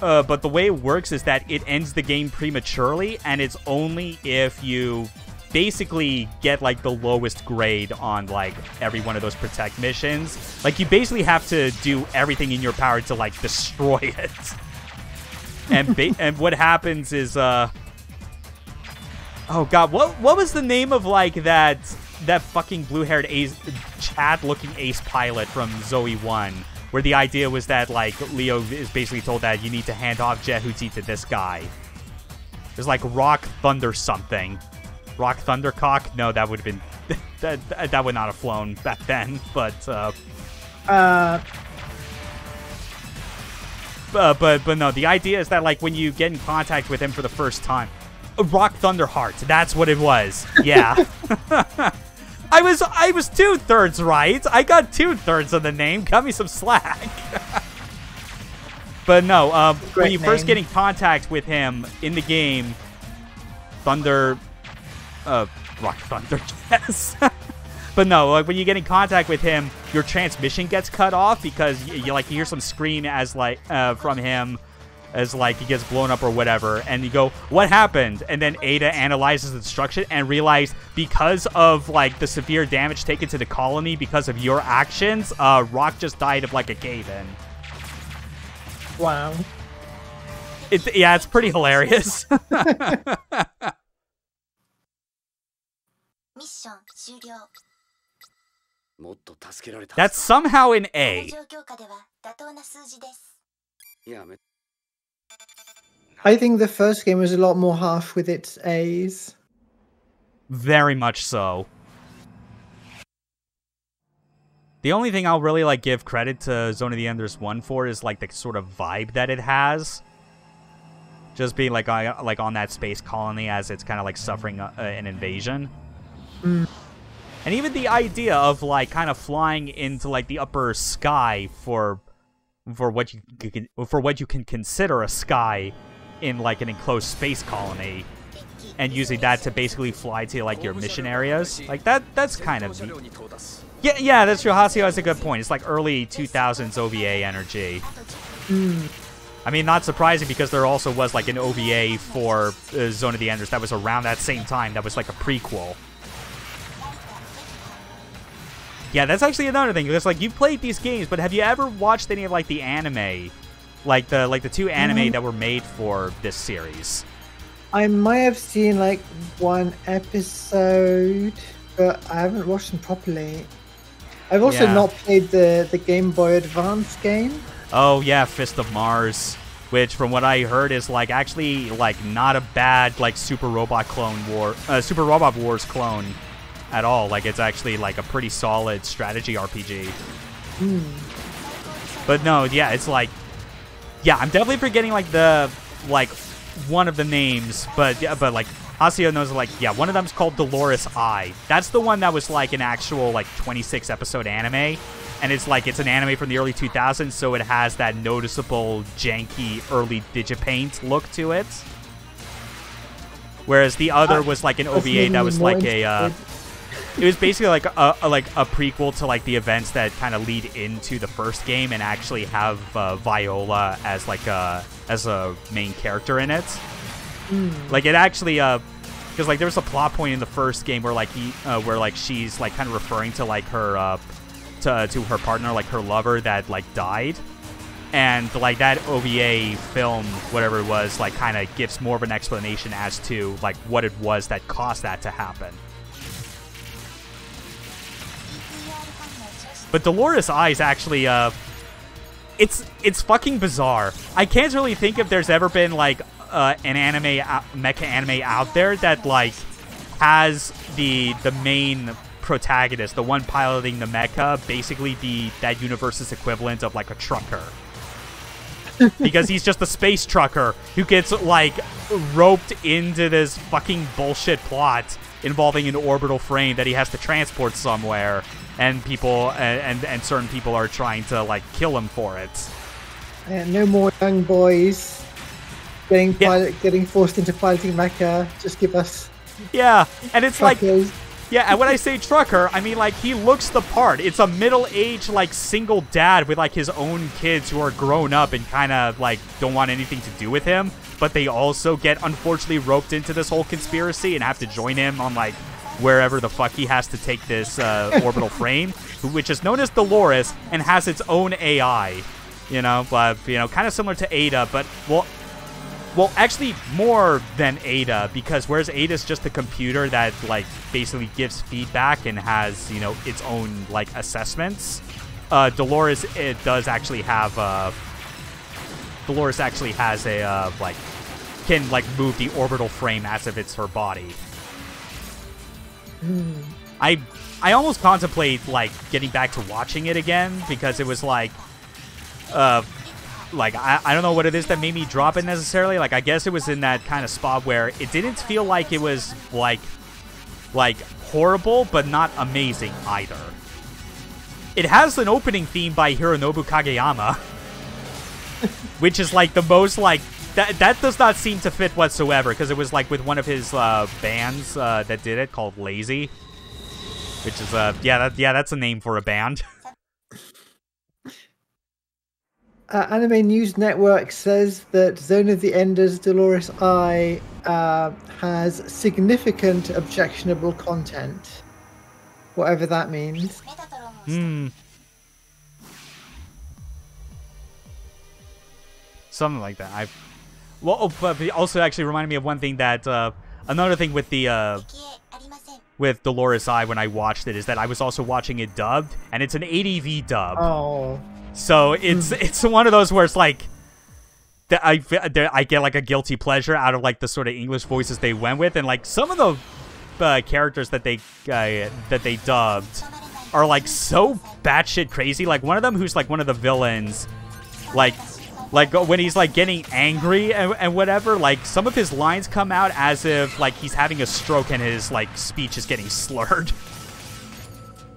the way it works is that it ends the game prematurely, and it's only if you basically get like the lowest grade on like every one of those protect missions. Like you basically have to do everything in your power to like destroy it. And what happens is oh god, what was the name of like that fucking blue-haired ace, Chad-looking ace pilot from Zoe 1, where the idea was that like Leo is basically told that you need to hand off Jehuti to this guy. There's like Rock Thunder something. Rock Thundercock? No, that would have been that would not have flown back then, but no, the idea is that like when you get in contact with him for the first time, Rock Thunderheart, that's what it was. Yeah. I was 2/3 right. I got 2/3 of the name. Cut me some slack. But no, when you first get in contact with him in the game, Rock Thunder, yes. But no, like when you get in contact with him, your transmission gets cut off because you hear some scream as like from him as like he gets blown up or whatever, and you go, "What happened?" And then Ada analyzes the destruction and realizes because of like the severe damage taken to the colony because of your actions, Rock just died of like a cave-in. Wow. Yeah, it's pretty hilarious. That's somehow an A. I think the first game was a lot more harsh with its A's. Very much so. The only thing I'll really like give credit to Zone of the Enders 1 for is like the sort of vibe that it has. Just being like on that space colony as it's kind of like suffering an invasion. Mm. And even the idea of like kind of flying into like the upper sky for what you can consider a sky in like an enclosed space colony, and using that to basically fly to like your mission areas. Like that's kind of neat. Yeah, that's true. Haseo has a good point. It's like early 2000s OVA energy. I mean, not surprising because there also was like an OVA for Zone of the Enders that was around that same time. That was like a prequel. Yeah, that's actually another thing. Because like you played these games, but have you ever watched any of like the anime, like the two anime that were made for this series? I might have seen like one episode, but I haven't watched them properly. I've also not played the Game Boy Advance game. Oh yeah, Fist of Mars, which from what I heard is like actually like not a bad like Super Robot Wars clone at all. Like it's actually like a pretty solid strategy RPG. But no, yeah, it's like, yeah, I'm definitely forgetting like one of the names, but like Haseo knows like, yeah, one of them's called Dolores Eye. That's the one that was like an actual like 26 episode anime. And it's like, it's an anime from the early 2000s, so it has that noticeable, janky, early Digipaint look to it. Whereas the other was like an OVA that was like a, it was basically like a prequel to like the events that kind of lead into the first game and actually have Viola as like as a main character in it. Like it actually, because like there was a plot point in the first game where like where like she's like kind of referring to like her to her partner, like her lover that like died, and like that OVA film, whatever it was, like kind of gives more of an explanation as to like what it was that caused that to happen. But Dolores Eye is actually it's fucking bizarre. I can't really think if there's ever been like an anime mecha anime out there that like has the main protagonist, the one piloting the mecha, basically be that universe's equivalent of like a trucker. Because he's just a space trucker who gets like roped into this fucking bullshit plot involving an orbital frame that he has to transport somewhere, and people and certain people are trying to like kill him for it. No more young boys getting forced into piloting mecha. Just give us and it's truckers. Like, yeah, and when I say trucker, I mean, like, he looks the part. It's a middle-aged, like, single dad with, like, his own kids who are grown up and kind of, like, don't want anything to do with him. But they also get, unfortunately, roped into this whole conspiracy and have to join him on, like, wherever the fuck he has to take this orbital frame, which is known as Dolores and has its own AI. You know, but, you know, kind of similar to Ada, but, well, actually more than Ada, because whereas Ada's just a computer that, like, basically gives feedback and has, you know, its own, like, assessments, Dolores, it does actually have, Dolores actually has a, like, can, like, move the orbital frame as if it's her body. I almost contemplate, like, getting back to watching it again, because it was, like, I don't know what it is that made me drop it necessarily. Like, I guess it was in that kind of spot where it didn't feel like it was, like horrible, but not amazing either. It has an opening theme by Hironobu Kageyama, which is, like, the most, like, that does not seem to fit whatsoever, because it was, like, with one of his bands that did it, called Lazy, which is, that's a name for a band. Anime News Network says that Zone of the Enders Dolores Eye has significant objectionable content. Whatever that means. Something like that. But it also actually reminded me of one thing that, another thing with the, with Dolores Eye when I watched it is that I was also watching it dubbed, and it's an ADV dub. Oh. So it's one of those where it's like I get like a guilty pleasure out of like the sort of English voices they went with, and like some of the characters that they dubbed are like so batshit crazy. Like one of them who's like one of the villains, like when he's like getting angry and whatever, like some of his lines come out as if like he's having a stroke and his like speech is getting slurred.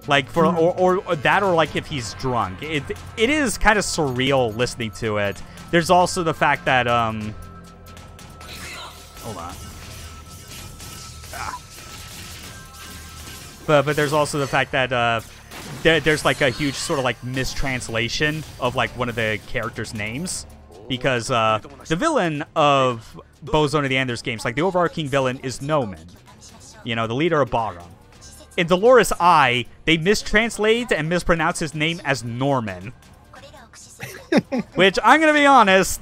Like for or that, or like if he's drunk. It is kind of surreal listening to it. There's also the fact that hold on. But there's also the fact that there's like a huge sort of like mistranslation of like one of the characters' names, because the villain of both Zone of the Enders games, like the overarching villain, is Nomen, you know, the leader of Barum. In Dolores Eye, they mistranslate and mispronounce his name as Norman, which, I'm gonna be honest,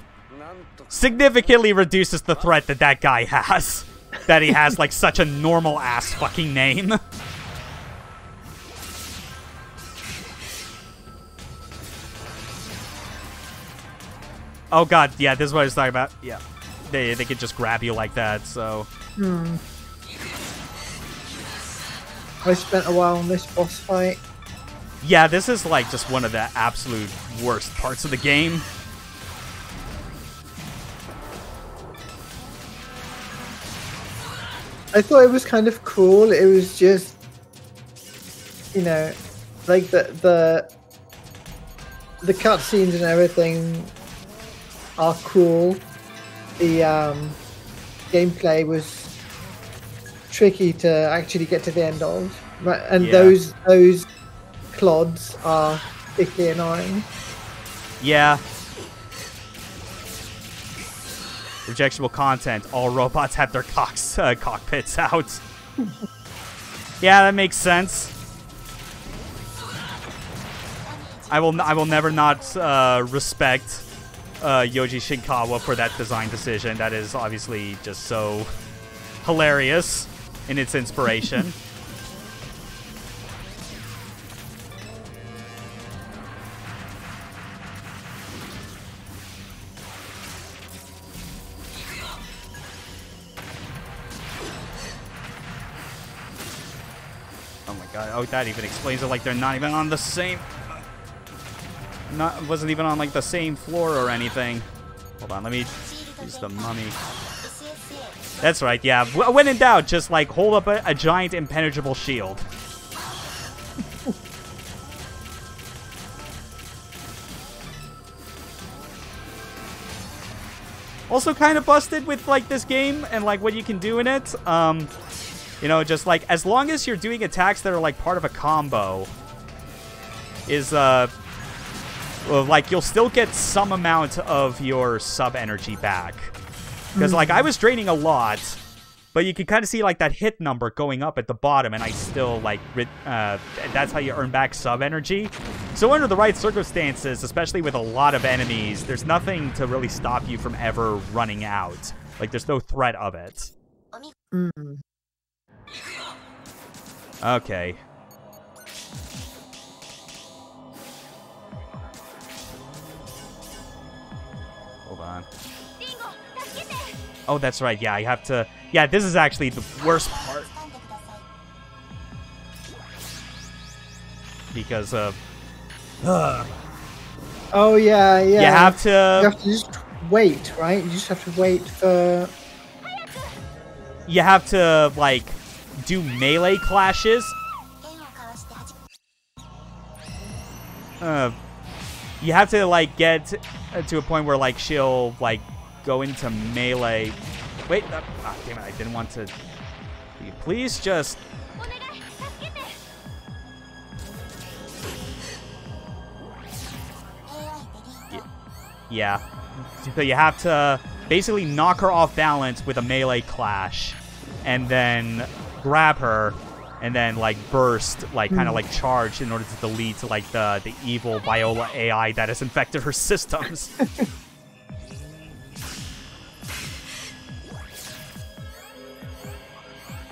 significantly reduces the threat that that guy has. That he has like such a normal ass fucking name. Oh god, yeah, this is what I was talking about. Yeah, they could just grab you like that. So. I spent a while on this boss fight. Yeah, this is like just one of the absolute worst parts of the game. I thought it was kind of cool. It was just, you know, like the cutscenes and everything are cool. The gameplay was tricky to actually get to the end of, and those clods are particularly annoying. Yeah. Rejectable content. All robots have their cockpits out. Yeah, that makes sense. I will never not respect Yoji Shinkawa for that design decision. That is obviously just so hilarious in its inspiration. Oh my god, oh, that even explains it, like they're not even on the same... wasn't even on like the same floor or anything. Hold on, let me use the mummy. That's right, yeah. When in doubt, just like hold up a giant impenetrable shield. Also kind of busted with like this game and like what you can do in it. You know, just like as long as you're doing attacks that are like part of a combo, is like you'll still get some amount of your sub energy back. Because like I was draining a lot, but you can kind of see like that hit number going up at the bottom, and I still like that's how you earn back sub energy. So under the right circumstances, especially with a lot of enemies, there's nothing to really stop you from ever running out. Like there's no threat of it. Okay. Hold on. Oh, that's right. Yeah, I have to... Yeah, this is actually the worst part. Because of... Oh, yeah. You have to... You have to just wait, right? You just have to wait for... You have to, like, do melee clashes. You have to, like, get to a point where, like, she'll, like, go into melee. Wait, oh, damn it, I didn't want to... Will you please just... Yeah. So you have to basically knock her off balance with a melee clash, and then grab her, and then like burst, like kind of like charge in order to delete like the evil Viola AI that has infected her systems.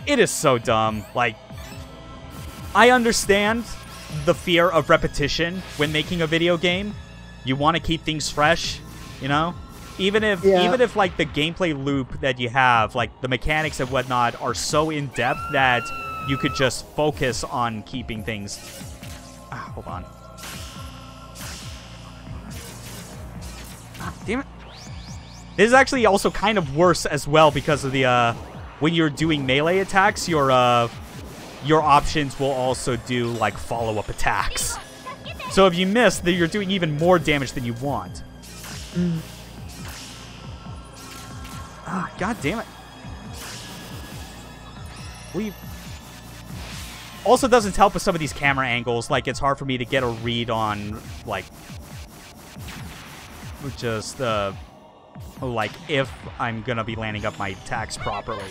It is so dumb. Like, I understand the fear of repetition when making a video game. You want to keep things fresh, you know? Even if like the gameplay loop that you have, like the mechanics and whatnot are so in depth that you could just focus on keeping things. Hold on. Damn it. This is actually also kind of worse as well because of the when you're doing melee attacks, your options will also do like follow-up attacks. So if you miss, then you're doing even more damage than you want. God damn it. Also doesn't help with some of these camera angles. Like, it's hard for me to get a read on, like, just, like, if I'm gonna be landing up my attacks properly.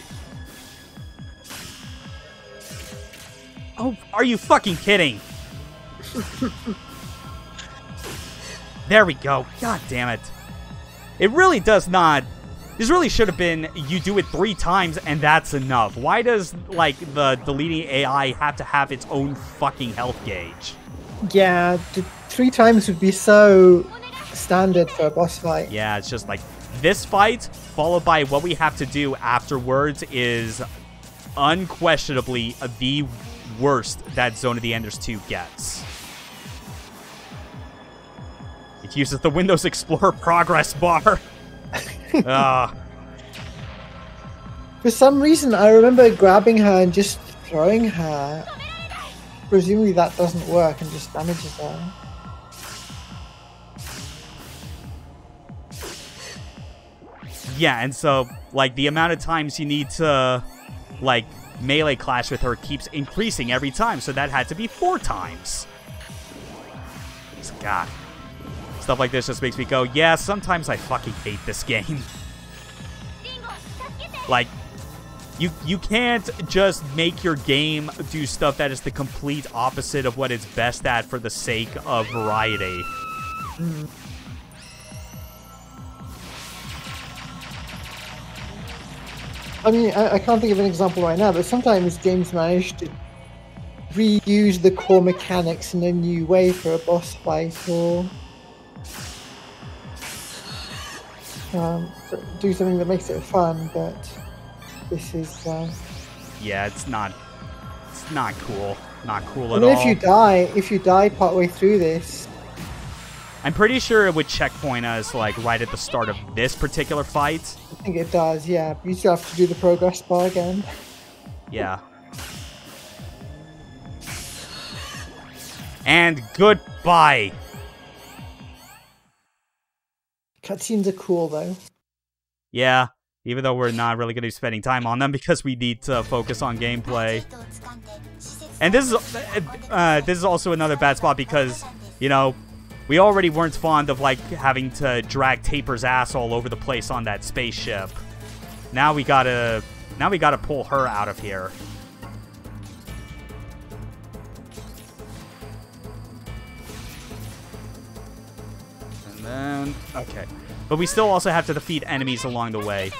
Oh, are you fucking kidding? There we go. God damn it. It really does not... This really should have been, you do it 3 times and that's enough. Why does, like, the deleting AI have to have its own fucking health gauge? Yeah, 3 times would be so standard for a boss fight. Yeah, it's just like, this fight, followed by what we have to do afterwards, is unquestionably the worst that Zone of the Enders 2 gets. It uses the Windows Explorer progress bar. For some reason, I remember grabbing her and just throwing her. Presumably that doesn't work and just damages her. Yeah, and so, like, the amount of times you need to, like, melee clash with her keeps increasing every time, so that had to be 4 times. God. Stuff like this just makes me go, yeah, sometimes I fucking hate this game. Like, you can't just make your game do stuff that is the complete opposite of what it's best at for the sake of variety. I mean, I can't think of an example right now, but sometimes games manage to reuse the core mechanics in a new way for a boss fight, or do something that makes it fun, but this is... Yeah, it's not cool. Not cool at all. If you die partway through this... I'm pretty sure it would checkpoint us, like, right at the start of this particular fight. I think it does, yeah. You still have to do the progress bar again. Yeah. And goodbye! Cutscenes are cool, though. Yeah, even though we're not really going to be spending time on them because we need to focus on gameplay. And this is also another bad spot because, you know, we already weren't fond of, like, having to drag Taper's ass all over the place on that spaceship. Now we gotta pull her out of here. And then, okay. But we still also have to defeat enemies along the way.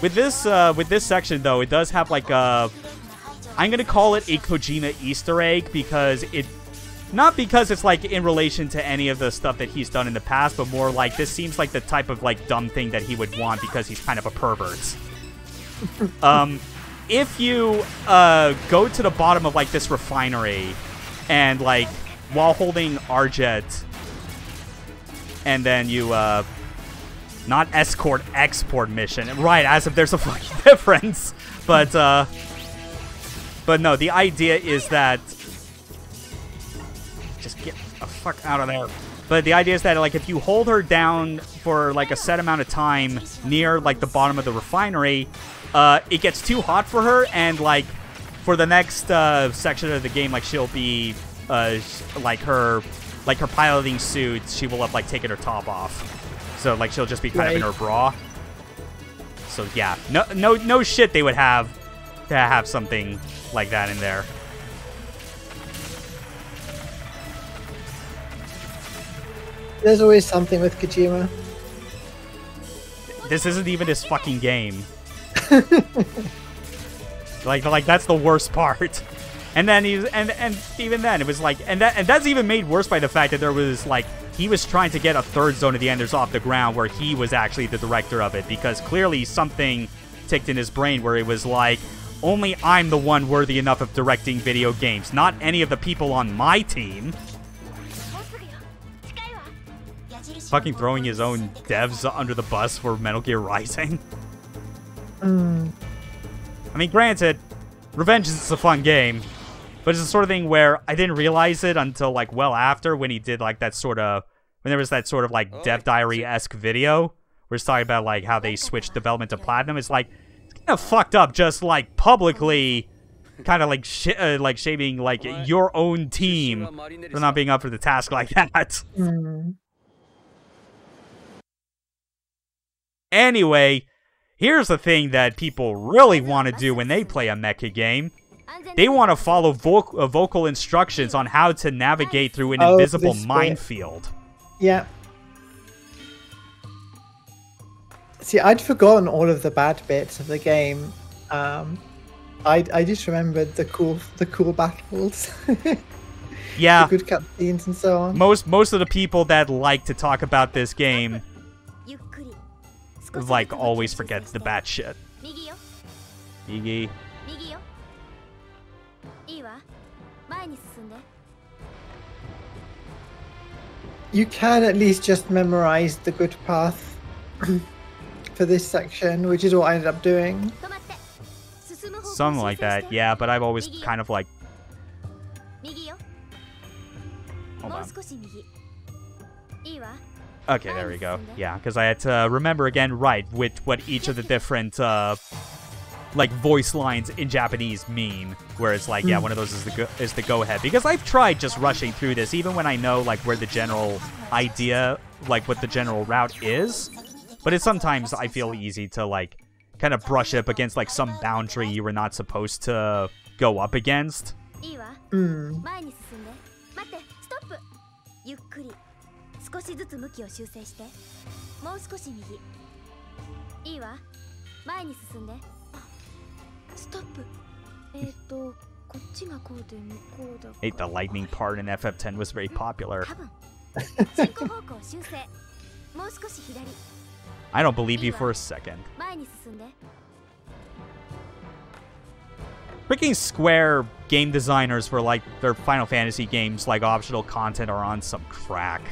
With this section, though, it does have, like, a... I'm gonna call it a Kojima Easter egg, because it... Not because it's, like, in relation to any of the stuff that he's done in the past, but more like, this seems like the type of, like, dumb thing that he would want because he's kind of a pervert. If you, go to the bottom of, like, this refinery, and, like, while holding Arjet, and then you, not escort, export mission. Right, as if there's a fucking difference. But no, the idea is that... Just get the fuck out of there. But the idea is that, like, if you hold her down for, like, a set amount of time near, like, the bottom of the refinery, it gets too hot for her, and, like, for the next, section of the game, like, she'll be, like, her piloting suit, she will have, like, taken her top off. So, like, she'll just be kind of in her bra. So, yeah. No shit they would have to have something like that in there. There's always something with Kojima. This isn't even his fucking game. like that's the worst part. And then and even then it was like, and that's even made worse by the fact that there was, like, he was trying to get a third Zone of the Enders off the ground where he was actually the director of it, because clearly something ticked in his brain where it was like, only I'm the one worthy enough of directing video games, not any of the people on my team. Fucking throwing his own devs under the bus for Metal Gear Rising. I mean, granted, Revenge is a fun game, but it's the sort of thing where I didn't realize it until, like, well after, when he did, like, that sort of when there was that sort of like Dev Diary-esque video where it's talking about like how they switched development to Platinum. It's like it's kind of fucked up, just like publicly, kind of like shaming like your own team for not being up for the task like that. Anyway, here's the thing that people really want to do when they play a mecha game. They want to follow vocal instructions on how to navigate through an invisible minefield. Yeah. See, I'd forgotten all of the bad bits of the game. I just remembered the cool battles. Yeah. The good cutscenes and so on. Most of the people that like to talk about this game like always forget the bad shit. Migi. You can at least just memorize the good path for this section, which is what I ended up doing. Something like that, yeah, but I've always kind of like... Hold on. Okay, there we go. Yeah, because I had to remember again, right, what each of the different, like, voice lines in Japanese mean. Where it's like, yeah, one of those is the go-ahead. Because I've tried just rushing through this, even when I know, like, where the general idea, like, what the general route is. But it's sometimes, I feel, easy to, like, kind of brush up against, like, some boundary you were not supposed to go up against. Hate the lightning part in FF10 was very popular. I don't believe you for a second. Freaking Square game designers for like their Final Fantasy games, like optional content, are on some crack.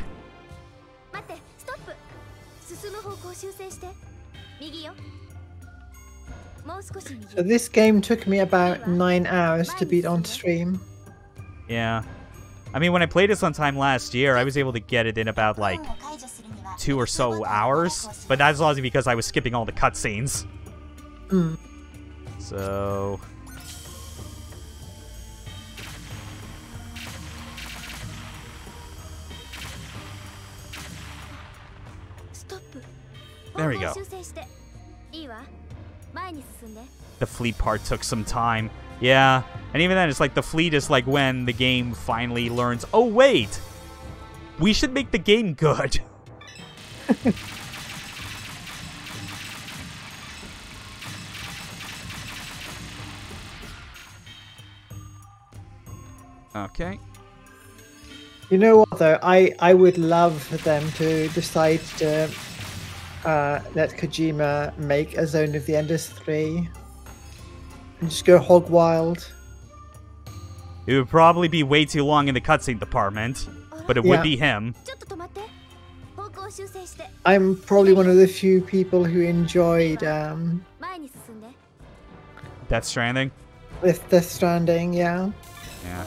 So this game took me about 9 hours to beat on stream. Yeah. I mean, when I played it sometime last year, I was able to get it in about like 2 or so hours. But that's largely because I was skipping all the cutscenes. So... There we go. The fleet part took some time. Yeah, and even then, it's like the fleet is like when the game finally learns, oh wait, we should make the game good. Okay. You know what though, I would love them to decide to let Kojima make a Zone of the Enders 3 and just go hog wild. It would probably be way too long in the cutscene department, but it would be him. I'm probably one of the few people who enjoyed Death Stranding? With Death Stranding, yeah. Yeah.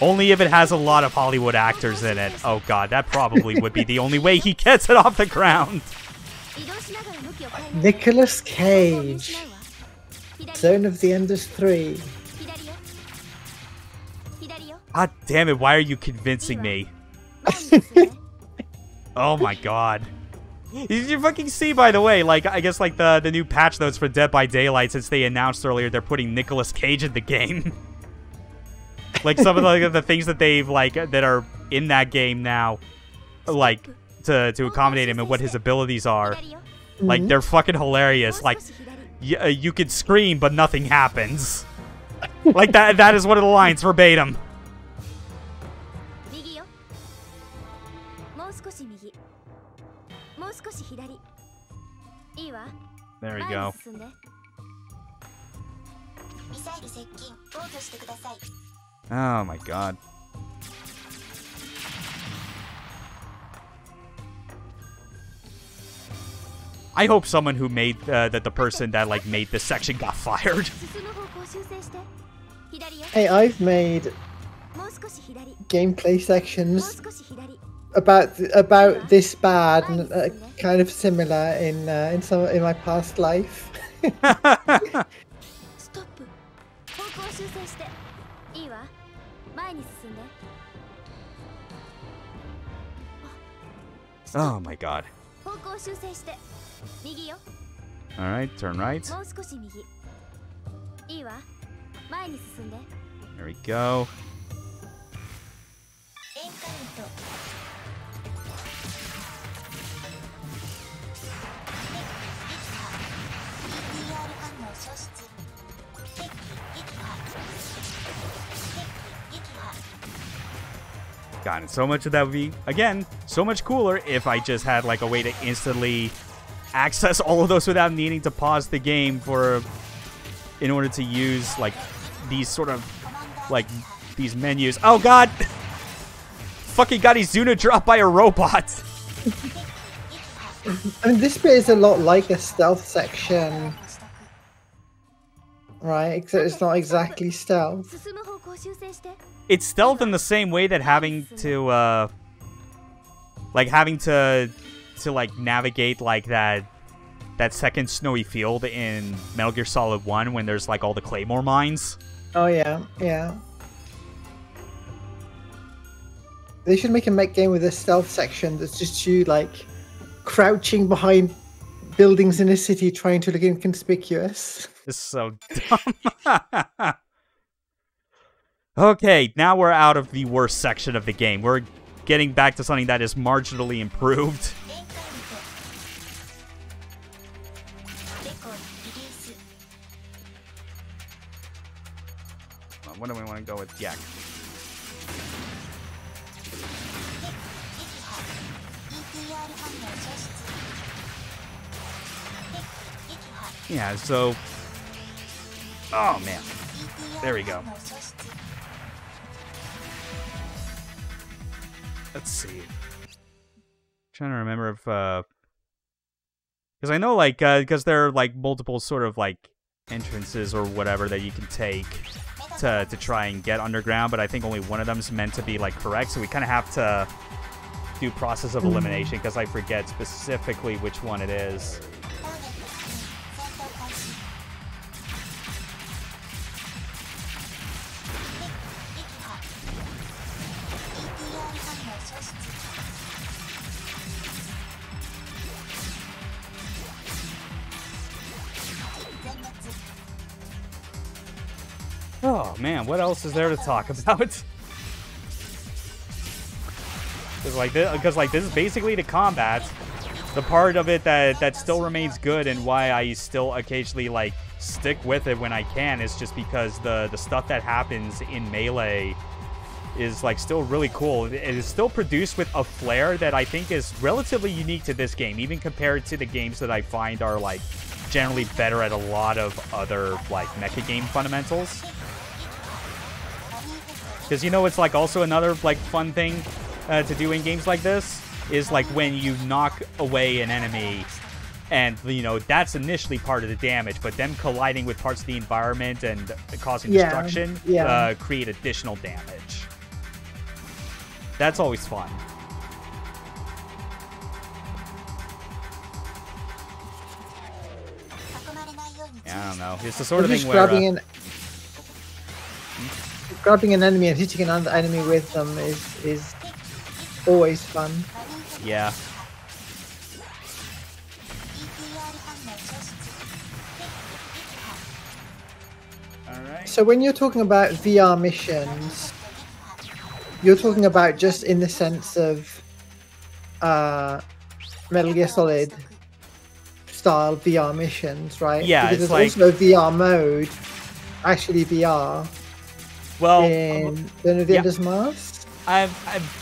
Only if it has a lot of Hollywood actors in it. Oh god, that probably would be the only way he gets it off the ground. Nicolas Cage. Zone of the Enders 3. God damn it, why are you convincing me? Oh my god. Did you fucking see, by the way, like, I guess, like, the new patch notes for Dead by Daylight, since they announced earlier they're putting Nicolas Cage in the game. Like, some of the things that they've, like, that are in that game now, like, to accommodate him and what his abilities are. Like, they're fucking hilarious. Like, you could scream, but nothing happens. Like, that is one of the lines, verbatim. There we go. Oh my god. I hope someone who made the person that like made this section got fired. Hey, I've made gameplay sections about this bad and kind of similar in my past life. ストップ。方向修正して。いいわ。前に進んで。 Oh my god. 方向修正して。右よ。 Alright, turn right. もう少し右。いいわ。前に進んで。 There we go. God, and so much of that would be, again, so much cooler if I just had like a way to instantly access all of those without needing to pause the game in order to use like these sort of like these menus. Oh god! Fucking got Izuna dropped by a robot. I mean, this bit is a lot like a stealth section, right? Except it's not exactly stealth. It's stealth in the same way that having to navigate like that second snowy field in Metal Gear Solid 1 when there's like all the Claymore mines. Oh yeah, yeah. They should make a mech game with a stealth section that's just you like crouching behind buildings in a city trying to look inconspicuous. This is so dumb. Okay, now we're out of the worst section of the game. We're getting back to something that is marginally improved. What do we want to go with? Yak. Yeah, so... Oh, man. There we go. Let's see. Trying to remember if... Because I know, like, because there are, like, multiple sort of, like, entrances or whatever that you can take to try and get underground, but I think only one of them is meant to be, like, correct, so we kind of have to do process of elimination, because I forget specifically which one it is. Oh man, what else is there to talk about? Because like this is basically the combat. The part of it that still remains good and why I still occasionally like stick with it when I can is just because the stuff that happens in Melee is like still really cool. It is still produced with a flair that I think is relatively unique to this game, even compared to the games that I find are like generally better at a lot of other like mecha game fundamentals. Because, you know, it's like also another like fun thing to do in games like this is like when you knock away an enemy and, you know, that's initially part of the damage, but them colliding with parts of the environment and causing destruction create additional damage. That's always fun. Yeah, I don't know. It's the sort of thing where... Grabbing an enemy and hitting another enemy with them is always fun. Yeah. Alright. So when you're talking about VR missions, you're talking about just in the sense of Metal Gear Solid style VR missions, right? Yeah, because it's there's like... also a VR mode, actually VR. Well, in the Enders Mask? I'm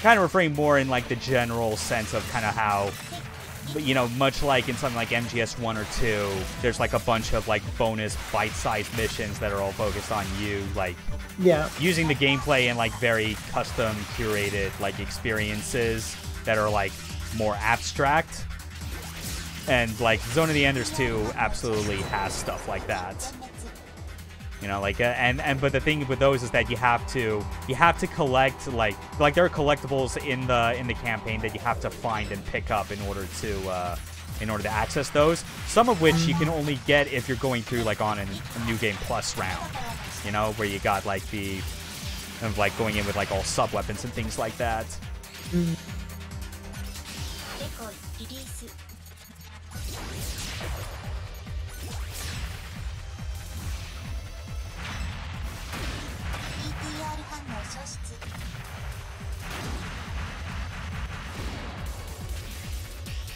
kind of referring more in like the general sense of kind of how, you know, much like in something like MGS 1 or 2, there's like a bunch of like bonus bite-sized missions that are all focused on you, like using the gameplay and like very custom curated like experiences that are like more abstract. And like Zone of the Enders 2 absolutely has stuff like that. You know, like but the thing with those is that you have to collect like there are collectibles in the campaign that you have to find and pick up in order to access those. Some of which you can only get if you're going through like on a New Game Plus round. You know, where you got like going in with like all sub weapons and things like that.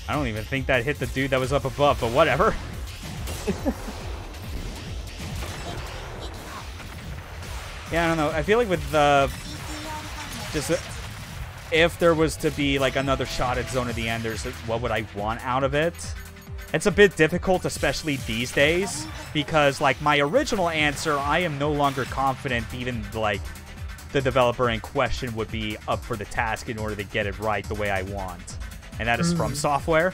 I don't even think that hit the dude that was up above, but whatever. Yeah, I don't know. I feel like with if there was to be like another shot at Zone of the Enders, what would I want out of it? It's a bit difficult, especially these days, because like my original answer, I am no longer confident even like the developer in question would be up for the task in order to get it right the way I want. And that is From Software.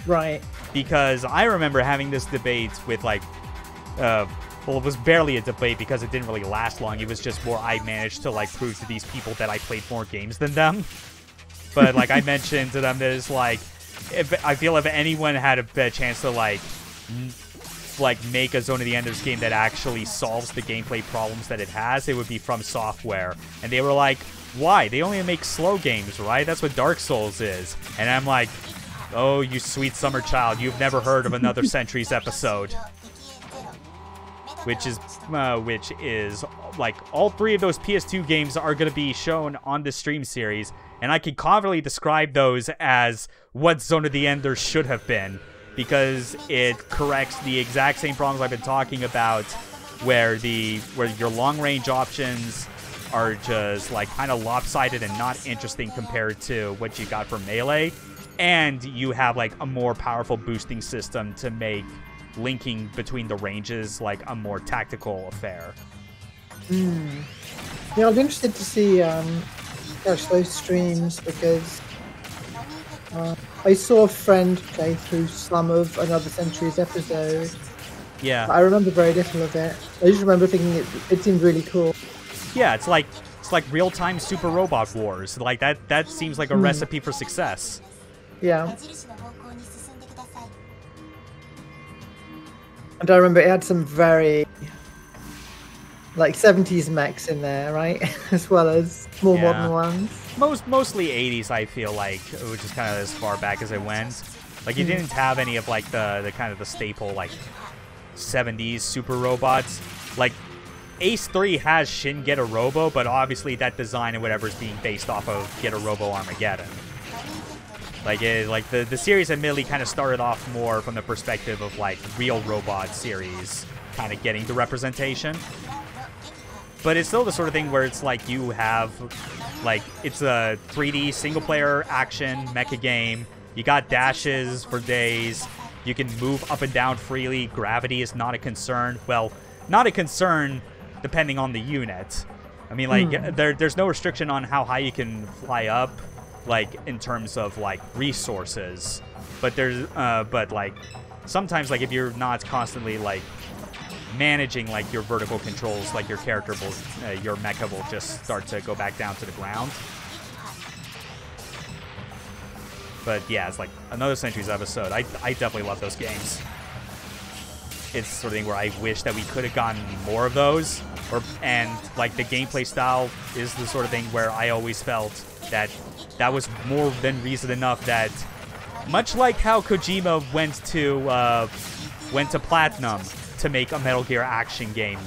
Right. Because I remember having this debate with like, well, it was barely a debate because it didn't really last long. It was just more I managed to like prove to these people that I played more games than them. But like I mentioned to them that it's like, I feel if anyone had a chance to like make a Zone of the Enders game that actually solves the gameplay problems that it has, it would be From Software. And they were like, why? They only make slow games, right? That's what Dark Souls is. And I'm like, oh, you sweet summer child, you've never heard of Another Centuries episode. Which is like all three of those PS2 games are going to be shown on the stream series. And I can confidently describe those as what Zone of the Enders should have been. Because it corrects the exact same problems I've been talking about, where your long-range options are just like kind of lopsided and not interesting compared to what you got for Melee, and you have like a more powerful boosting system to make linking between the ranges like a more tactical affair. Yeah, I'll be interested to see catch those streams because I saw a friend play through some of Another Centuries episode. Yeah, I remember very little of it. I just remember thinking it seemed really cool. Yeah, it's like real-time Super Robot Wars. Like that seems like a recipe for success. Yeah. And I remember it had some very like 70s mechs in there, right? As well as more modern ones. Mostly 80s, I feel like, which is kind of as far back as it went. Like you didn't have any of like the kind of the staple like 70s super robots. Like Ace 3 has Shin Get a Robo, but obviously that design and whatever is being based off of Get a Robo Armageddon. Like the series admittedly kind of started off more from the perspective of like real robot series kind of getting the representation. But it's still the sort of thing where it's like you have like it's a 3D single player action mecha game. You got dashes for days. You can move up and down freely. Gravity is not a concern. Well, not a concern depending on the unit. I mean, like, there's no restriction on how high you can fly up, like, in terms of, like, resources. But but, like, sometimes, like, if you're not constantly, like, managing, like, your vertical controls, like, your character will, your mecha will just start to go back down to the ground. But, yeah, it's like Another Centuries episode. I definitely love those games. It's the sort of thing where I wish that we could have gotten more of those. And, like, the gameplay style is the sort of thing where I always felt that that was more than reason enough that, much like how Kojima went to Platinum to make a Metal Gear action game,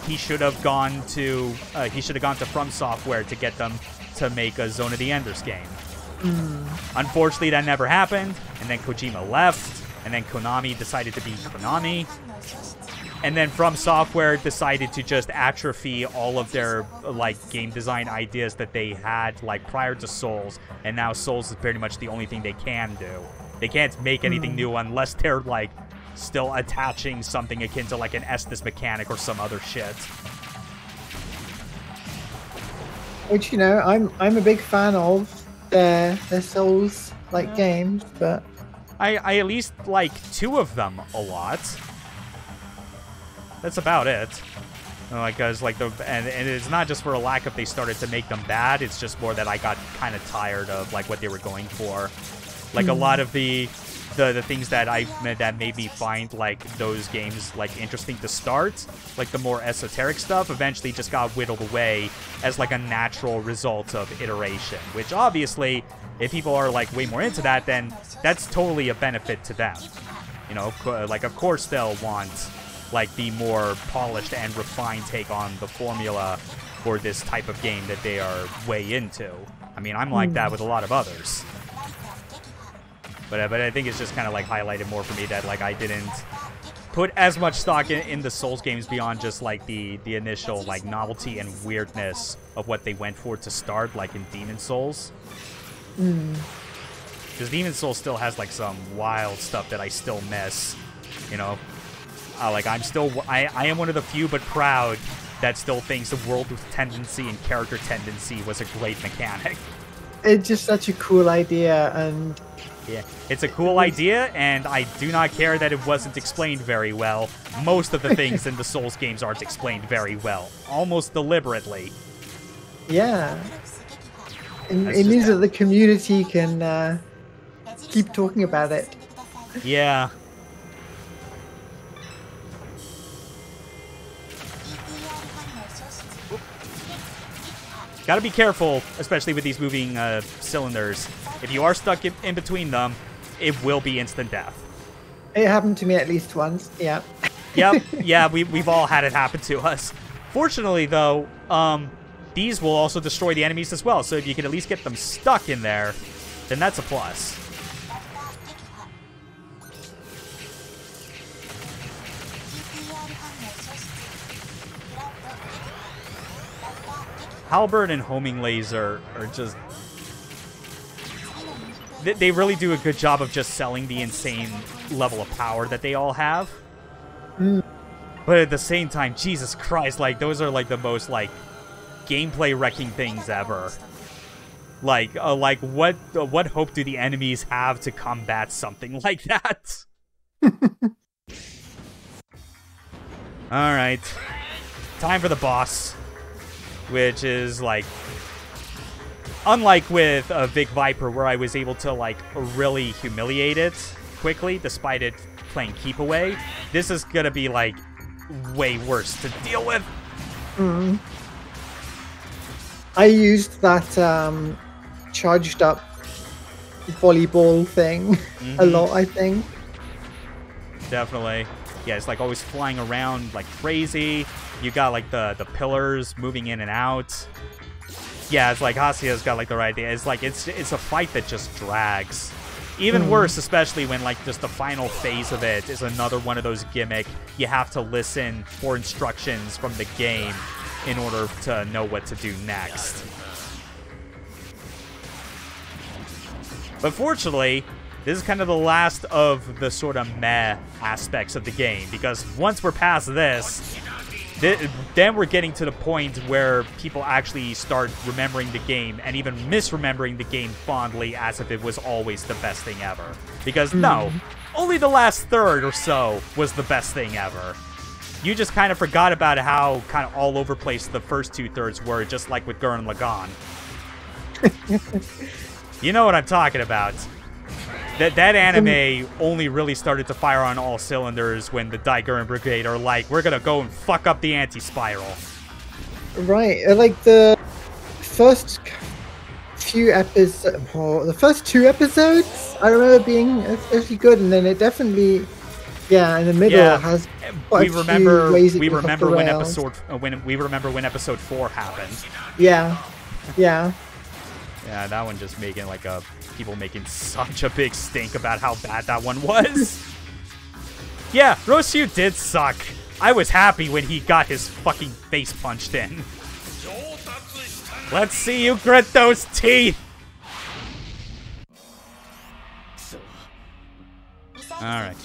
he should have gone to From Software to get them to make a Zone of the Enders game. Unfortunately, that never happened, and then Kojima left, and then Konami decided to be Konami, and then From Software decided to just atrophy all of their like game design ideas that they had like prior to Souls, and now Souls is pretty much the only thing they can do. They can't make anything new unless they're like still attaching something akin to like an Estus mechanic or some other shit. Which, you know, I'm a big fan of their Souls like games, but I at least like 2 of them a lot. that's about it. Like, cause like and it's not just for a lack of they started to make them bad. It's just more that I got kind of tired of like what they were going for. Like a lot of the things that that made me find like those games like interesting to start, like the more esoteric stuff, eventually just got whittled away as like a natural result of iteration. Which obviously, if people are like way more into that, then that's totally a benefit to them. You know, like of course they'll want like the more polished and refined take on the formula for this type of game that they are way into. I mean, I'm like that with a lot of others. But I think it's just kind of like highlighted more for me that like I didn't put as much stock in the Souls games beyond just like the initial like novelty and weirdness of what they went for to start, like in Demon Souls. Because Demon Souls still has like some wild stuff that I still miss, you know. Like I am one of the few but proud that still thinks the world with tendency and character tendency was a great mechanic. It's just such a cool idea, and yeah, it's a cool idea, and I do not care that it wasn't explained very well. Most of the things in the Souls games aren't explained very well, almost deliberately. Yeah, it means that the community can keep talking about it. Yeah. Gotta be careful, especially with these moving cylinders. If you are stuck in between them, it will be instant death. It happened to me at least once, yeah. Yep, yeah, we've all had it happen to us. Fortunately, though, these will also destroy the enemies as well, so if you can at least get them stuck in there, then that's a plus. Halberd and homing laser are just... They really do a good job of just selling the insane level of power that they all have. But at the same time, Jesus Christ, like, those are, like, the most, like, gameplay-wrecking things ever. Like, what hope do the enemies have to combat something like that? Alright. Time for the boss. Which is, like, unlike with Vic Viper, where I was able to, like, really humiliate it quickly, despite it playing keep away, this is gonna be, like, way worse to deal with. I used that charged up volleyball thing a lot, I think. Definitely. Yeah, it's like always flying around like crazy. You got like the pillars moving in and out. Yeah, it's like Hasia's got like the right idea. It's like it's a fight that just drags. Even worse, especially when like just the final phase of it is another one of those gimmick. You have to listen for instructions from the game in order to know what to do next. But fortunately, this is kind of the last of the sort of meh aspects of the game, because once we're past this, then we're getting to the point where people actually start remembering the game and even misremembering the game fondly as if it was always the best thing ever. Because no, only the last third or so was the best thing ever. You just kind of forgot about how kind of all over place the first 2/3 were, just like with Gurren Lagann. You know what I'm talking about. That anime only really started to fire on all cylinders when the Daiguren Brigade are like, we're gonna go and fuck up the anti-spiral. Right, like the first few episodes, the first 2 episodes, I remember being especially good, and then it definitely, yeah, in the middle has quite a few ways we remember when episode 4 happened. Yeah, yeah. Yeah, that one just making like people making such a big stink about how bad that one was. Yeah, Roshu did suck. I was happy when he got his fucking face punched in. Let's see you grit those teeth. Alright.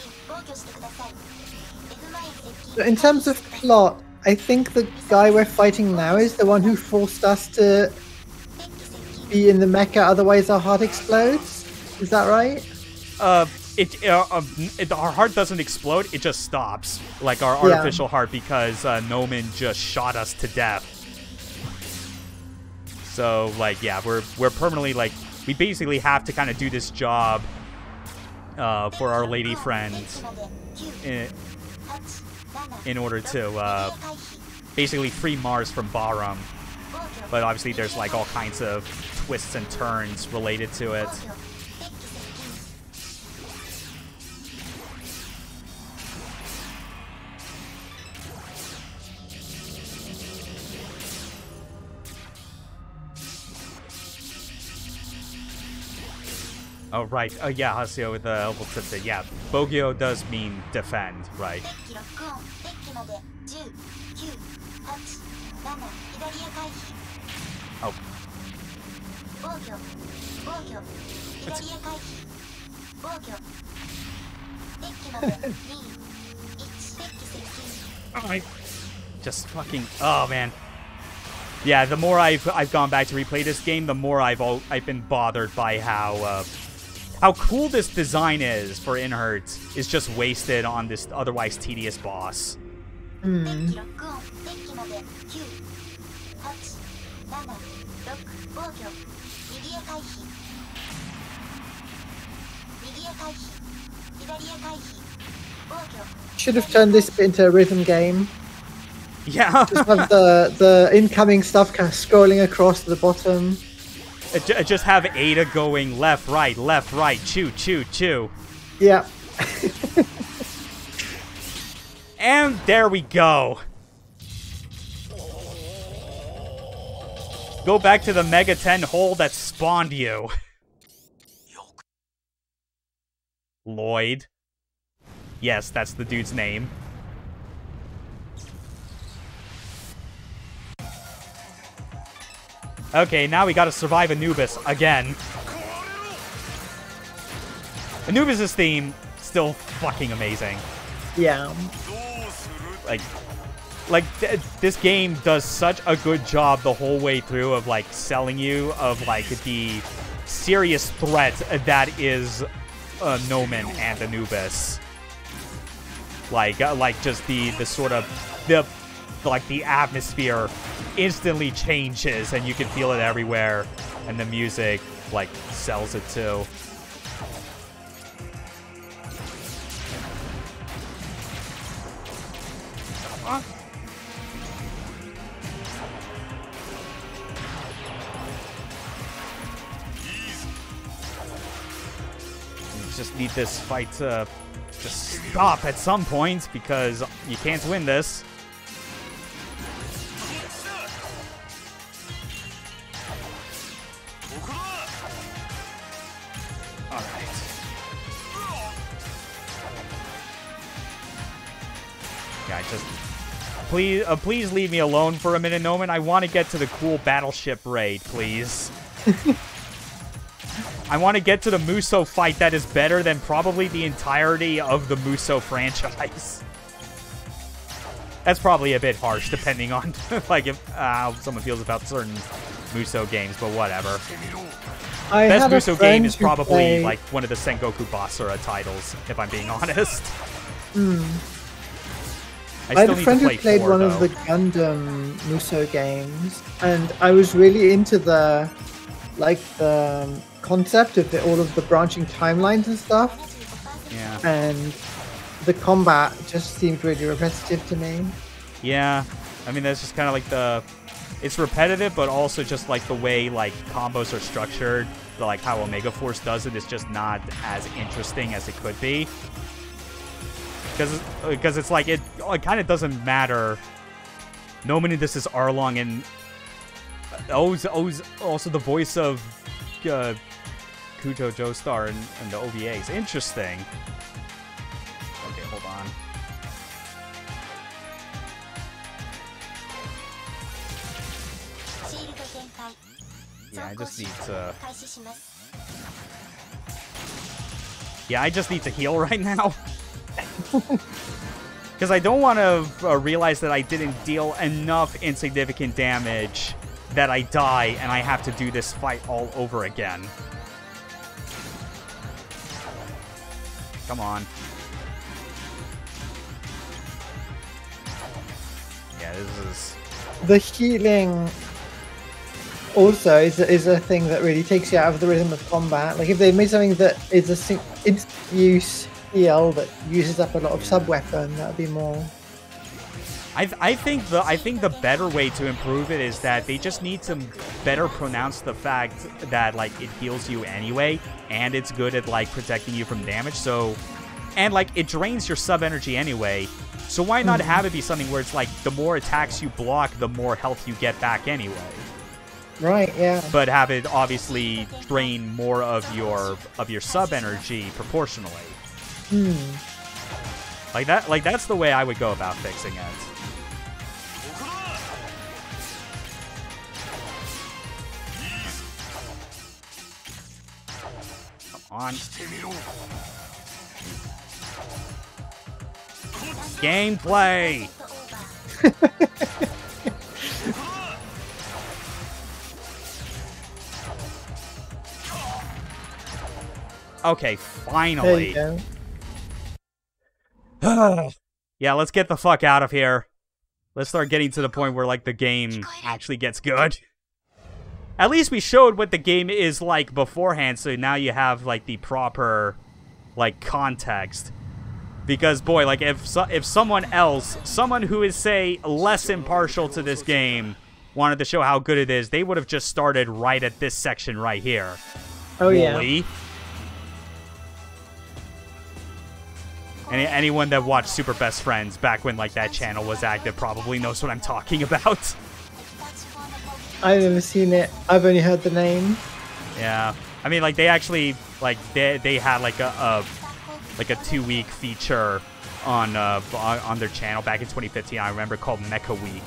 In terms of plot, I think the guy we're fighting now is the one who forced us to be in the mecha, otherwise our heart explodes. Is that right? our heart doesn't explode, it just stops. Like our artificial heart, because Nomen just shot us to death. So, like, yeah, we're permanently, like, we basically have to kind of do this job for our lady friend in order to basically free Mars from Barum. But obviously there's, like, all kinds of twists and turns related to it. Oh, right. Oh, yeah, Haseo with the elbow tip. Yeah, Bogyo does mean defend, right? Oh. I just fucking... Oh, man. Yeah, the more I've gone back to replay this game, the more I've been bothered by how cool this design is for Inhert is just wasted on this otherwise tedious boss. Should have turned this bit into a rhythm game. Yeah. Just have the incoming stuff kind of scrolling across the bottom. Just have Ada going left, right, chew, chew, chew. Yeah. And there we go. Go back to the Mega 10 hole that spawned you. Lloyd. Yes, that's the dude's name. Okay, now we gotta survive Anubis again. Anubis' theme, still fucking amazing. Yeah. This game does such a good job the whole way through of, like, selling you of, like, the serious threat that is Nomen and Anubis. Like just the sort of, the atmosphere instantly changes and you can feel it everywhere, and the music, like, sells it too. You just need this fight to just stop at some point, because you can't win this. Yeah, just please leave me alone for a minute, Nomen. I want to get to the cool battleship raid, please. I want to get to the Muso fight that is better than probably the entirety of the Muso franchise. That's probably a bit harsh, depending on like how someone feels about certain Muso games, but whatever. Best Muso game is probably like one of the Sengoku Basara titles, if I'm being honest. I had a friend who played one of the Gundam Muso games, and I was really into the concept of all of the branching timelines and stuff. Yeah. And the combat just seemed really repetitive to me. Yeah. I mean, that's just kind of like it's repetitive, but also just like the way like combos are structured, like how Omega Force does it is just not as interesting as it could be. Because it's like, it kind of doesn't matter. Nomen, this is Arlong, and also the voice of Kuto Joestar and the OVAs. Interesting. Okay, hold on. Yeah, I just need to heal right now. Because I don't want to realize that I didn't deal enough insignificant damage that I die and I have to do this fight all over again. Come on. Yeah, this is... The healing also is a thing that really takes you out of the rhythm of combat. Like if they made something that is a instant use heal that uses up a lot of sub weapon, that'd be more. I think the better way to improve it is that they just need to better pronounce the fact that like it heals you anyway, and it's good at like protecting you from damage. So, and like it drains your sub energy anyway. So why not have it be something where it's like the more attacks you block, the more health you get back anyway. Right. Yeah. But have it obviously drain more of your sub energy proportionally. Like that. Like that's the way I would go about fixing it. On. Gameplay! Okay, finally. There you go. Yeah, let's get the fuck out of here. Let's start getting to the point where, like, the game actually gets good. At least we showed what the game is like beforehand, so now you have, like, the proper, like, context. Because, boy, like, if someone else, someone who is, say, less impartial to this game, wanted to show how good it is, they would have just started right at this section right here. Oh, yeah. Wooly. Anyone that watched Super Best Friends back when, like, that channel was active probably knows what I'm talking about. I've never seen it. I've only heard the name. Yeah. I mean, like, they actually, like, they had, like, a 2-week feature on their channel back in 2015, I remember, called Mecha Week.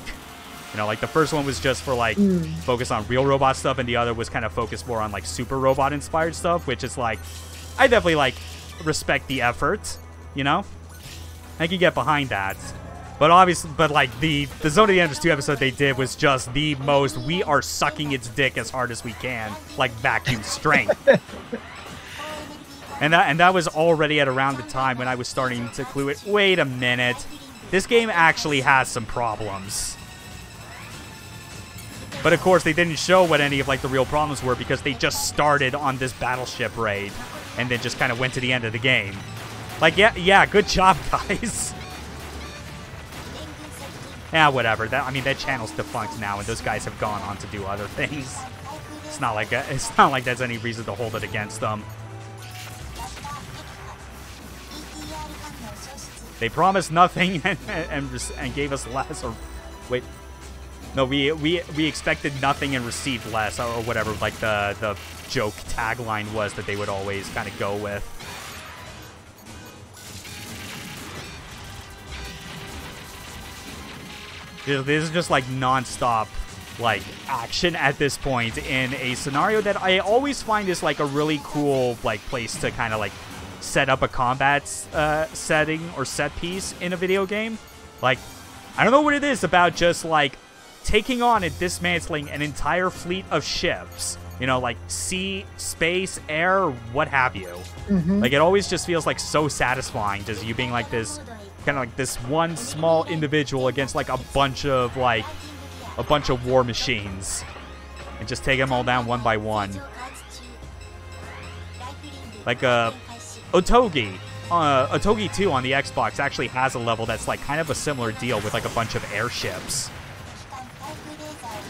You know, like, the first one was just for, like, focus on real robot stuff, and the other was kind of focused more on, like, super robot-inspired stuff, which is, like, I definitely, like, respect the effort, you know? I can get behind that. But obviously, but like the Zone of the Enders 2 episode they did was just the most, we are sucking its dick as hard as we can, like vacuum strength. and that was already at around the time when I was starting to clue it. Wait a minute, this game actually has some problems. But of course they didn't show what any of like the real problems were because they just started on this battleship raid and then just kind of went to the end of the game. Like yeah, good job guys. Yeah, whatever. I mean, that channel's defunct now, and those guys have gone on to do other things. It's not like there's any reason to hold it against them. They promised nothing and gave us less. Or wait, no, we expected nothing and received less, or whatever. Like the joke tagline was that they would always kind of go with. This is just like non-stop like action at this point in a scenario that I always find is like a really cool like place to kind of like set up a combat setting or set piece in a video game. Like, I don't know what it is about just like taking on and dismantling an entire fleet of ships, you know, like sea, space, air, what have you. Like, it always just feels like so satisfying, just you being like this kind of like this one small individual against like a bunch of war machines and just take them all down one by one. Like Otogi 2 on the Xbox actually has a level that's like kind of a similar deal with like a bunch of airships.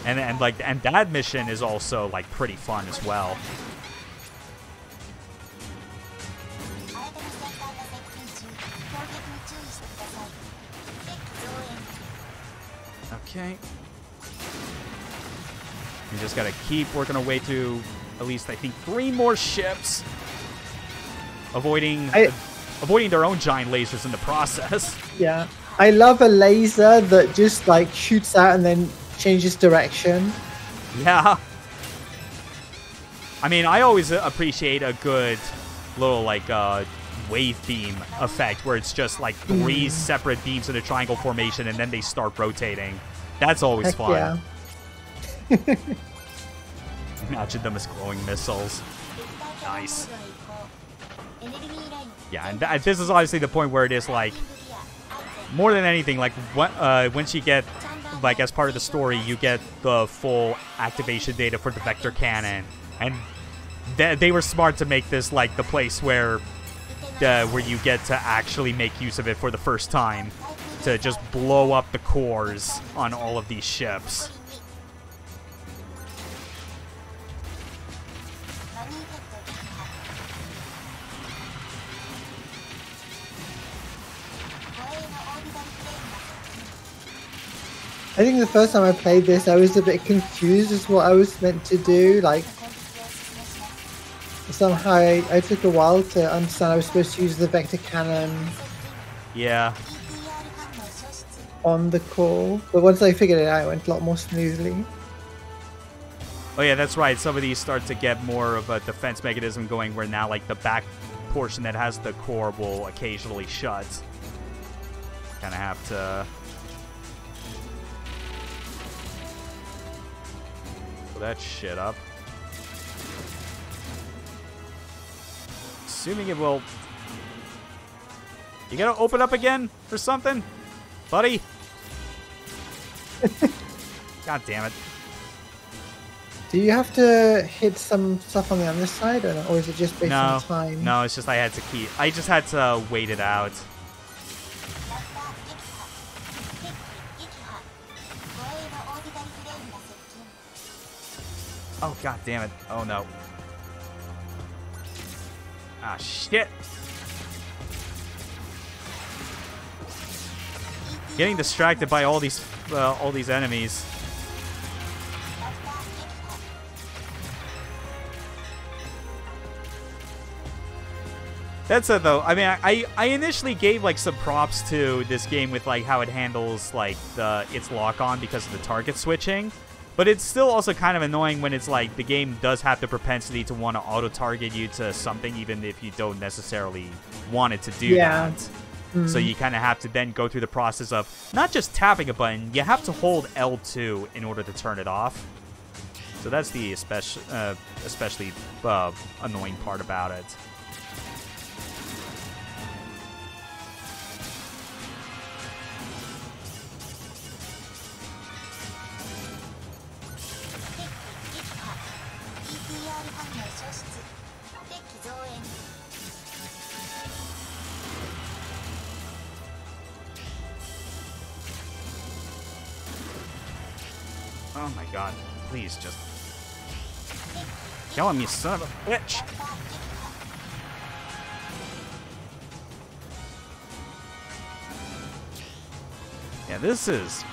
And that mission is also like pretty fun as well. Okay. We just gotta keep working our way to at least, I think, 3 more ships. Avoiding their own giant lasers in the process. Yeah. I love a laser that just, like, shoots out and then changes direction. Yeah. I mean, I always appreciate a good little, like, wave beam effect where it's just, like, 3 separate beams in a triangle formation and then they start rotating. That's always Heck fun. Yeah. Imagine them as glowing missiles. Nice. Yeah, and this is obviously the point where it is like, more than anything, like once you get, like as part of the story, you get the full activation data for the vector cannon, and they were smart to make this like the place where you get to actually make use of it for the first time, to just blow up the cores on all of these ships. I think the first time I played this, I was a bit confused as to what I was meant to do. Like, somehow I took a while to understand I was supposed to use the vector cannon. Yeah. On the core, but once I figured it out, it went a lot more smoothly. Oh yeah, that's right. Some of these start to get more of a defense mechanism going, where now like the back portion that has the core will occasionally shut. Kind of have to pull that shit up. Assuming it will. You gotta open up again for something, buddy? God damn it. Do you have to hit some stuff on the other side, or is it just based on time? No, it's just I just had to wait it out. Oh, god damn it. Oh no. Ah, shit. Getting distracted by all these enemies. That's it though. I mean, I initially gave like some props to this game with like how it handles like its lock on because of the target switching, but it's still also kind of annoying when it's like the game does have the propensity to want to auto target you to something even if you don't necessarily want it to do that. So you kind of have to then go through the process of not just tapping a button, you have to hold L2 in order to turn it off. So that's the especially annoying part about it. Oh my god, please just kill him, you son of a bitch! Yeah, this is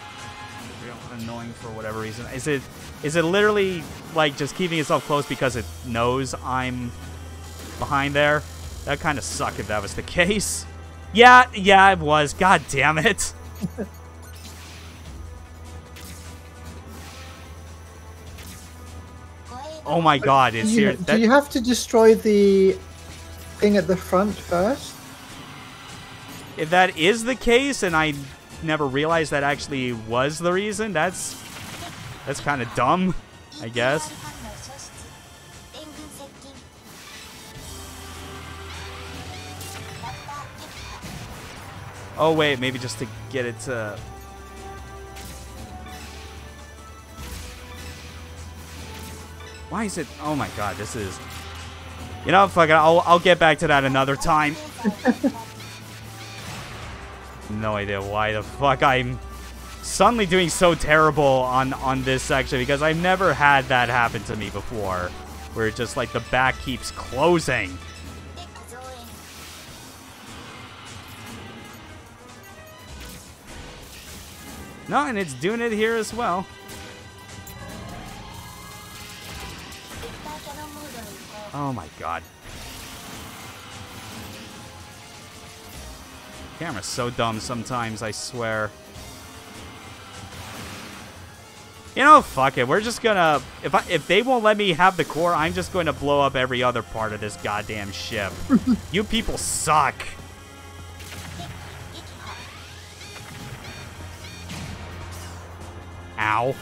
real annoying for whatever reason. Is it literally like just keeping itself close because it knows I'm behind there? That kind of suck if that was the case. Yeah, it was. God damn it. Oh my god, it's here. Do you have to destroy the thing at the front first? If that is the case, and I never realized that actually was the reason, that's kind of dumb, I guess. Oh wait, maybe just to get it to... Why is it? Oh my god, this is... You know, fuck it, I'll get back to that another time. No idea why the fuck I'm suddenly doing so terrible on this section, because I've never had that happen to me before, where it just like the back keeps closing. No, and it's doing it here as well. Oh my god. Camera's so dumb sometimes, I swear. You know, fuck it. We're just gonna... If they won't let me have the core, I'm just going to blow up every other part of this goddamn ship. You people suck. Ow.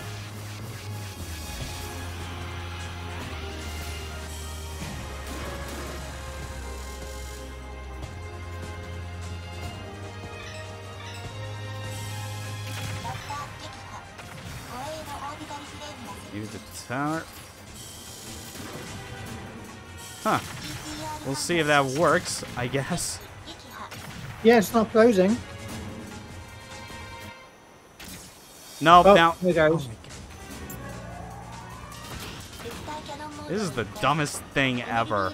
Use the tower. Huh. We'll see if that works, I guess. Yeah, it's not closing. No, Oh, now. there it goes. Oh my God. This is the dumbest thing ever.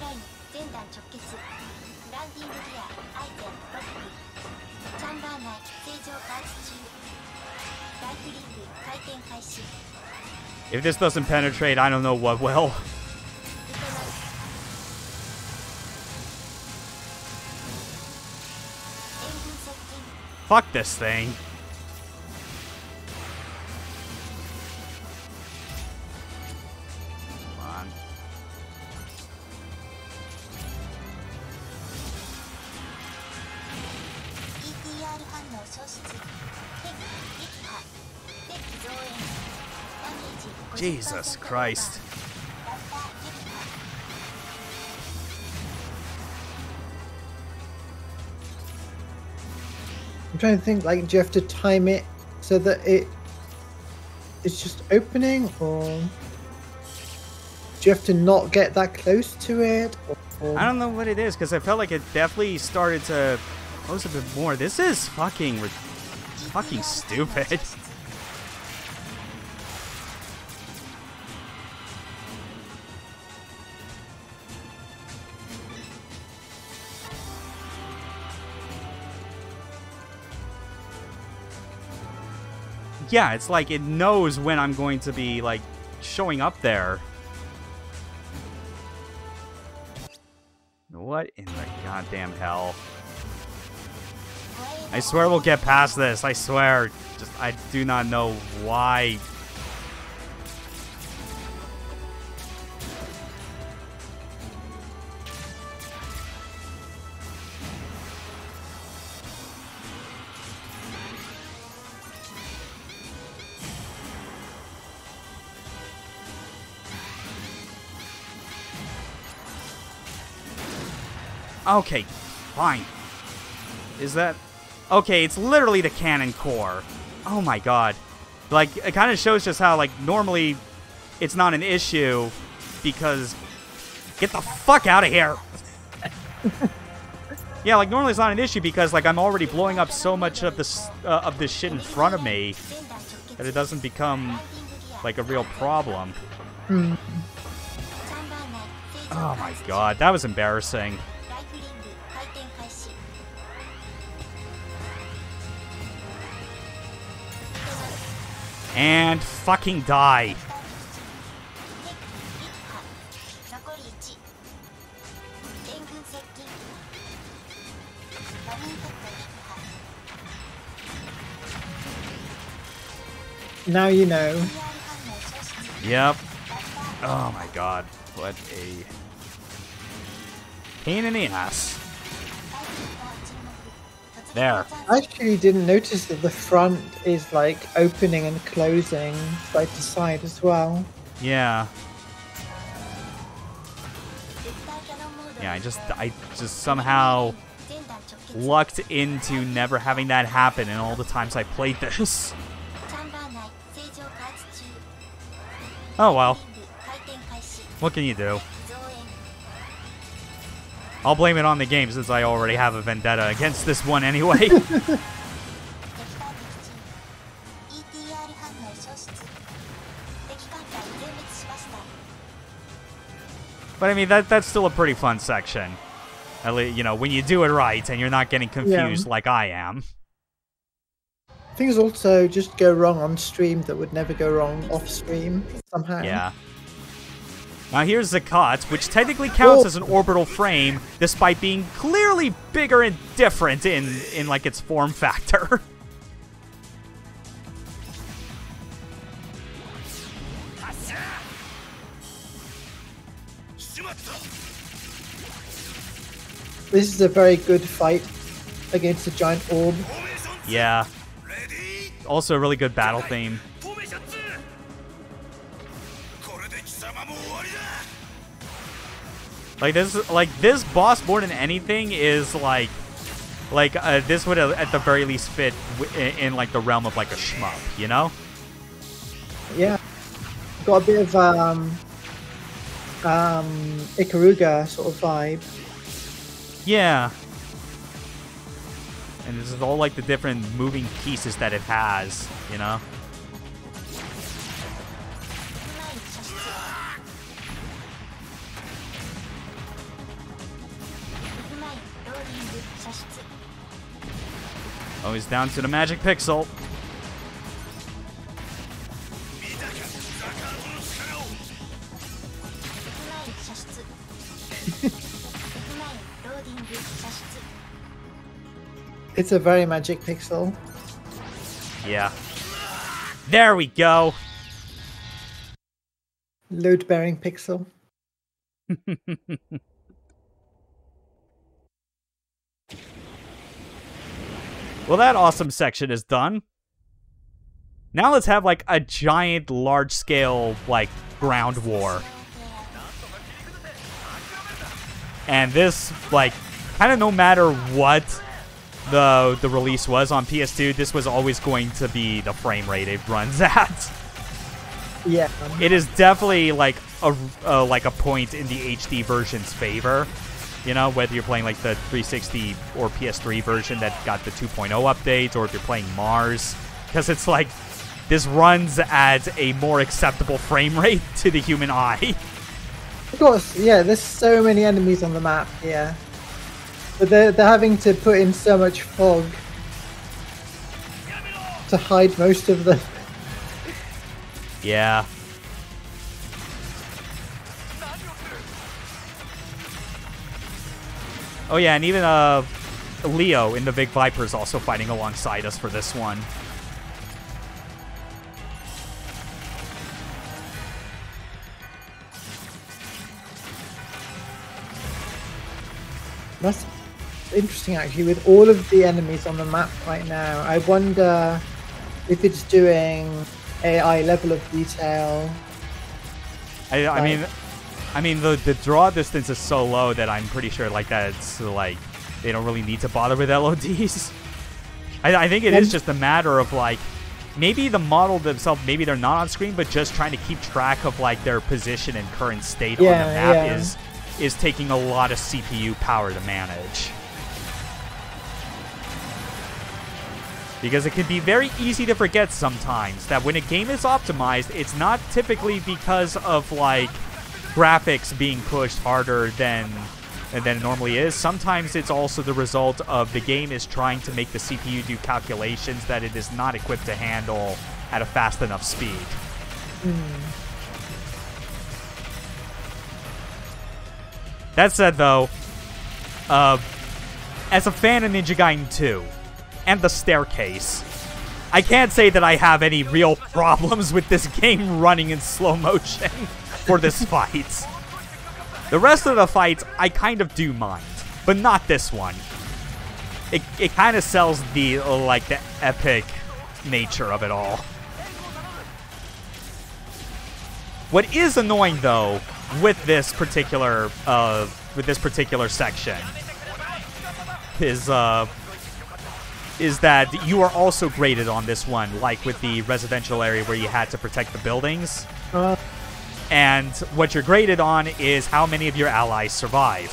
If this doesn't penetrate, I don't know what will. Fuck this thing. Come on. Jesus Christ. I'm trying to think, like, do you have to time it so that it's just opening, or do you have to not get that close to it? Or... I don't know what it is, because I felt like it definitely started to close a bit more. This is fucking stupid. Yeah, it's like it knows when I'm going to be, like, showing up there. What in the goddamn hell? I swear we'll get past this. I swear. Just, I do not know why. Okay, fine. Is that... Okay, it's literally the cannon core. Oh my god. Like, it kind of shows just how, like, normally it's not an issue because... Get the fuck out of here! Yeah, like, normally it's not an issue because, like, I'm already blowing up so much of this shit in front of me that it doesn't become, like, a real problem. Mm. Oh my god, that was embarrassing. And fucking die. Now you know. Yep. Oh my god. What a pain in the ass. There. I actually didn't notice that the front is like opening and closing side to side as well. Yeah. Yeah, I just somehow lucked into never having that happen in all the times I played this. Oh well. What can you do? I'll blame it on the game since I already have a vendetta against this one anyway. But I mean, that's still a pretty fun section. At least, you know, when you do it right and you're not getting confused like I am. Things also just go wrong on stream that would never go wrong off stream somehow. Yeah. Now here's Zakat, which technically counts as an orbital frame, despite being clearly bigger and different in like its form factor. This is a very good fight against a giant orb. Yeah. Also a really good battle theme. Like this boss more than anything is this would at the very least fit in like the realm of like a shmup, you know? Yeah. Got a bit of Ikaruga sort of vibe. Yeah. And this is all like the different moving pieces that it has, you know? Oh, he's down to the magic pixel. It's a very magic pixel. Yeah. There we go. Load-bearing pixel. Well, that awesome section is done. Now let's have, like, a giant, large-scale, like, ground war. And this, like, kind of no matter what the release was on PS2, this was always going to be the frame rate it runs at. Yeah. It is definitely, like a point in the HD version's favor. You know, whether you're playing like the 360 or PS3 version that got the 2.0 update, or if you're playing Mars, because it's like this runs at a more acceptable frame rate to the human eye. Of course, yeah. There's so many enemies on the map here, but they're having to put in so much fog to hide most of them. Yeah. Oh yeah, and even Leo in the Big Viper is also fighting alongside us for this one. That's interesting, actually. With all of the enemies on the map right now, I wonder if it's doing AI level of detail. I mean, the draw distance is so low that I'm pretty sure like that it's like they don't really need to bother with LODs. I think it is just a matter of like maybe the model themselves, maybe they're not on screen, but just trying to keep track of like their position and current state on the map is taking a lot of CPU power to manage. Because it can be very easy to forget sometimes that when a game is optimized, it's not typically because of like graphics being pushed harder than it normally is. Sometimes it's also the result of the game is trying to make the CPU do calculations that it is not equipped to handle at a fast enough speed. That said, though, as a fan of Ninja Gaiden 2 and the staircase, I can't say that I have any real problems with this game running in slow motion for this fight. The rest of the fights, I kind of do mind, but not this one. It kind of sells the the epic nature of it all. What is annoying though with this particular section is that you are also graded on this one, like with the residential area where you had to protect the buildings. And what you're graded on is how many of your allies survive.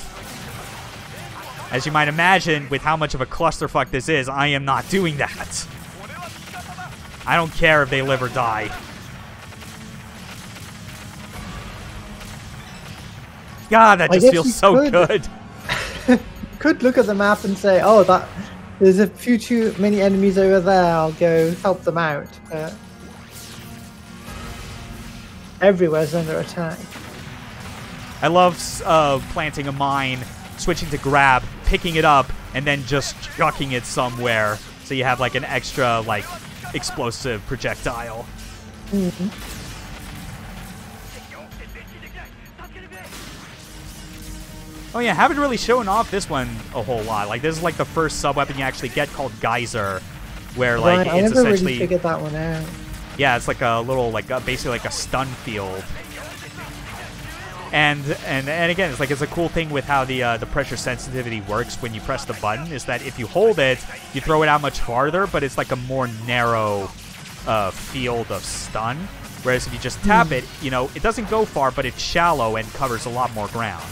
As you might imagine, with how much of a clusterfuck this is, I am not doing that. I don't care if they live or die. God, that just feels so good. You could look at the map and say, oh, there's a few too many enemies over there, I'll go help them out. But everywhere's under attack. I love planting a mine, switching to grab, picking it up, and then just chucking it somewhere. So you have like an extra like explosive projectile. Oh yeah, haven't really shown off this one a whole lot. Like this is like the first sub-weapon you actually get called Geyser, where like I it's never essentially really figured that one out. Yeah, it's like a little like basically like a stun field. And again, it's like it's a cool thing with how the pressure sensitivity works when you press the button is that if you hold it, you throw it out much farther, but it's like a more narrow field of stun. Whereas if you just tap it, you know, it doesn't go far, but it's shallow and covers a lot more ground.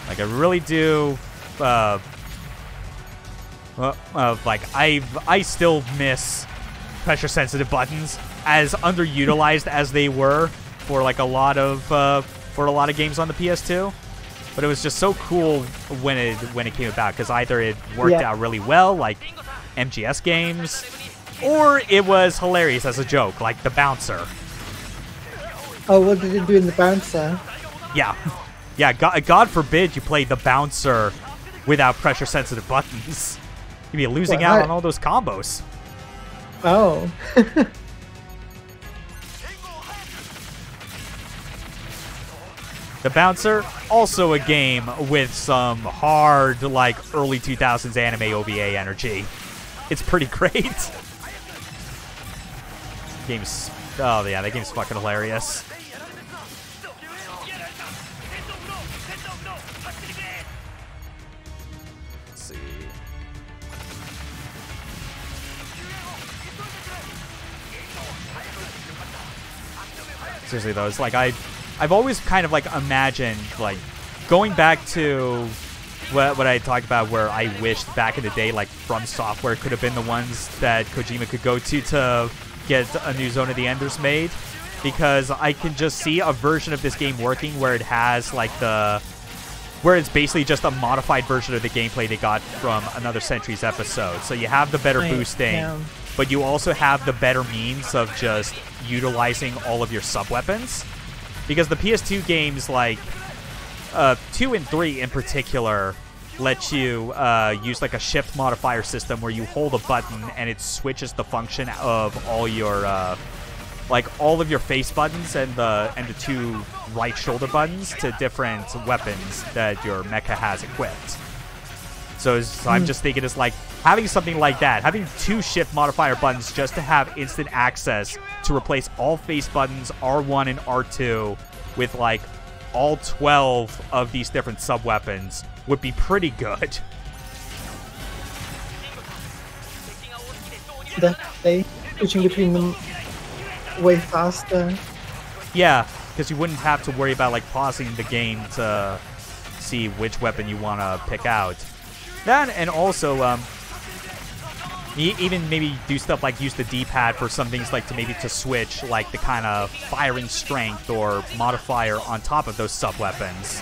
Like, I really do, like, I still miss pressure-sensitive buttons, as underutilized as they were for, like, a lot of games on the PS2. But it was just so cool when it came about, because either it worked out really well, like MGS games, or it was hilarious as a joke, like the bouncer. Oh, what did it do in the bouncer? Yeah. Yeah, God forbid you play the bouncer without pressure-sensitive buttons. You'd be losing out on all those combos. Oh. The Bouncer, also a game with some hard, like, early 2000s anime OVA energy. It's pretty great. Game's... Oh, yeah, that game's fucking hilarious. Let's see. Seriously, though, it's like I've always kind of, like, imagined, like, going back to what I talked about, where I wished back in the day, like, From Software could have been the ones that Kojima could go to get a new Zone of the Enders made, because I can just see a version of this game working where it has, like, where it's basically just a modified version of the gameplay they got from Another Century's episode. So you have the better boosting, but you also have the better means of just utilizing all of your sub-weapons. Because the PS2 games, like 2 and 3 in particular, let you use like a shift modifier system where you hold a button and it switches the function of all your like all of your face buttons and the 2 right shoulder buttons to different weapons that your mecha has equipped. So I'm just thinking it's like having something like that, having 2 shift modifier buttons just to have instant access to replace all face buttons, R1 and R2, with like all 12 of these different sub-weapons would be pretty good. Definitely. Switching between them way faster. Yeah, because you wouldn't have to worry about like pausing the game to see which weapon you want to pick out. That, and also even maybe do stuff like use the D-pad for some things, like to switch like the kind of firing strength or modifier on top of those sub-weapons.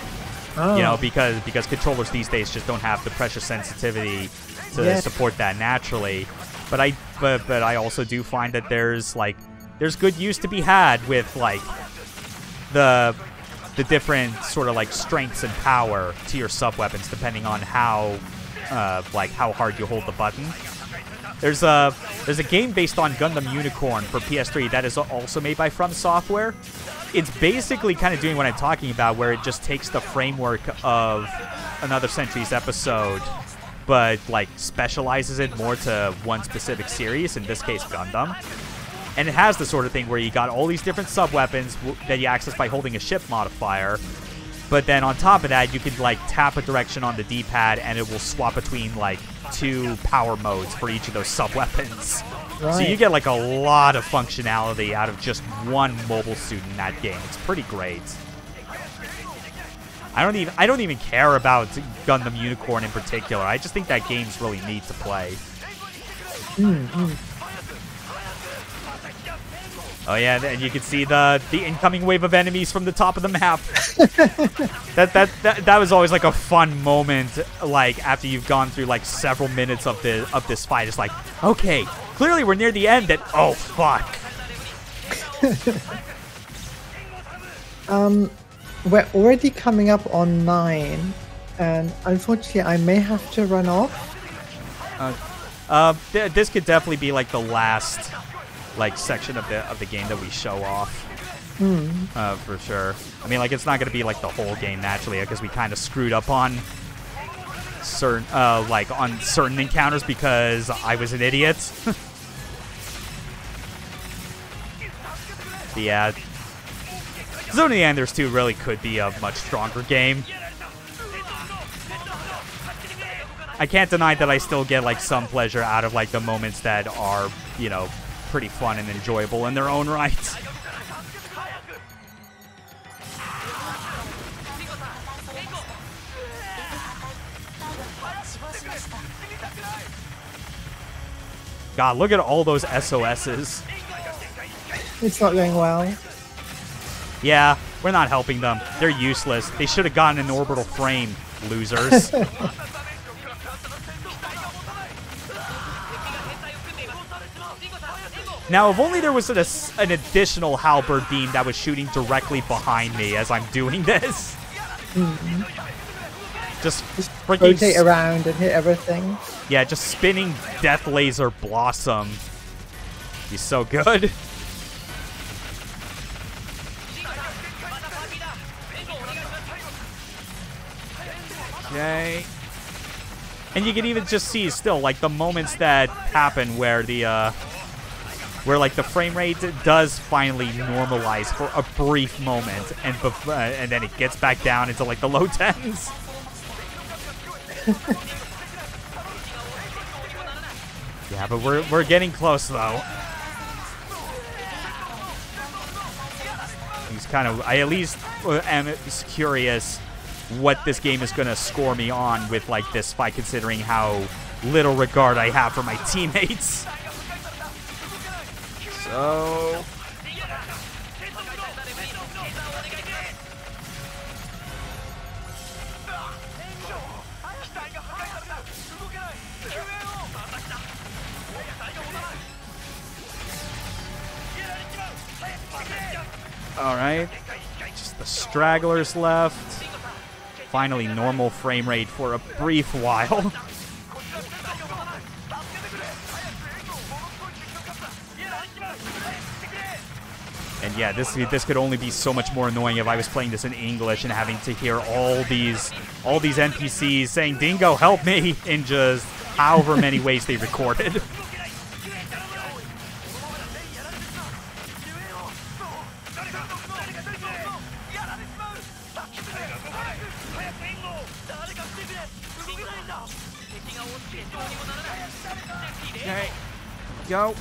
Oh. You know, because controllers these days just don't have the pressure sensitivity to support that naturally. But I also do find that there's good use to be had with like the different sort of like strengths and power to your sub-weapons depending on how hard you hold the button. There's a game based on Gundam Unicorn for PS3 that is also made by From Software. It's basically kind of doing what I'm talking about, where it just takes the framework of Another Century's episode, but like specializes it more to one specific series, in this case Gundam. And it has the sort of thing where you got all these different sub-weapons that you access by holding a shift modifier. But then on top of that, you can like tap a direction on the D-pad and it will swap between like 2 power modes for each of those sub-weapons. Right. So you get like a lot of functionality out of just one mobile suit in that game. It's pretty great. I don't even care about Gundam Unicorn in particular. I just think that game's really neat to play. Oh yeah, and you can see the incoming wave of enemies from the top of the map. that was always like a fun moment, like after you've gone through like several minutes of this fight. It's like, okay, clearly we're near the end, and oh fuck. We're already coming up on 9, and unfortunately I may have to run off. This could definitely be like the last like section of the game that we show off. For sure. I mean, like, it's not going to be like the whole game naturally, because we kind of screwed up on certain certain encounters because I was an idiot. But yeah, Zone of the Enders 2 really could be a much stronger game. I can't deny that I still get like some pleasure out of like the moments that are, you know, pretty fun and enjoyable in their own right. God, look at all those SOSs. It's not going well. Yeah, we're not helping them. They're useless. They should have gotten an orbital frame, losers. Now, if only there was an additional halberd beam that was shooting directly behind me as I'm doing this. Just freaking rotate around and hit everything. Yeah, just spinning Death Laser Blossom. He's so good. Okay. And you can even just see still, like, the moments that happen where the, like, the frame rate does finally normalize for a brief moment, and then it gets back down into, like, the low 10s. Yeah, but we're getting close, though. I at least am curious what this game is going to score me on with, like, this fight, considering how little regard I have for my teammates. So... Alright. Just the stragglers left. Finally, normal frame rate for a brief while. And yeah, this could only be so much more annoying if I was playing this in English and having to hear all these NPCs saying, "Dingo, help me," in just however many ways they recorded. Okay, go.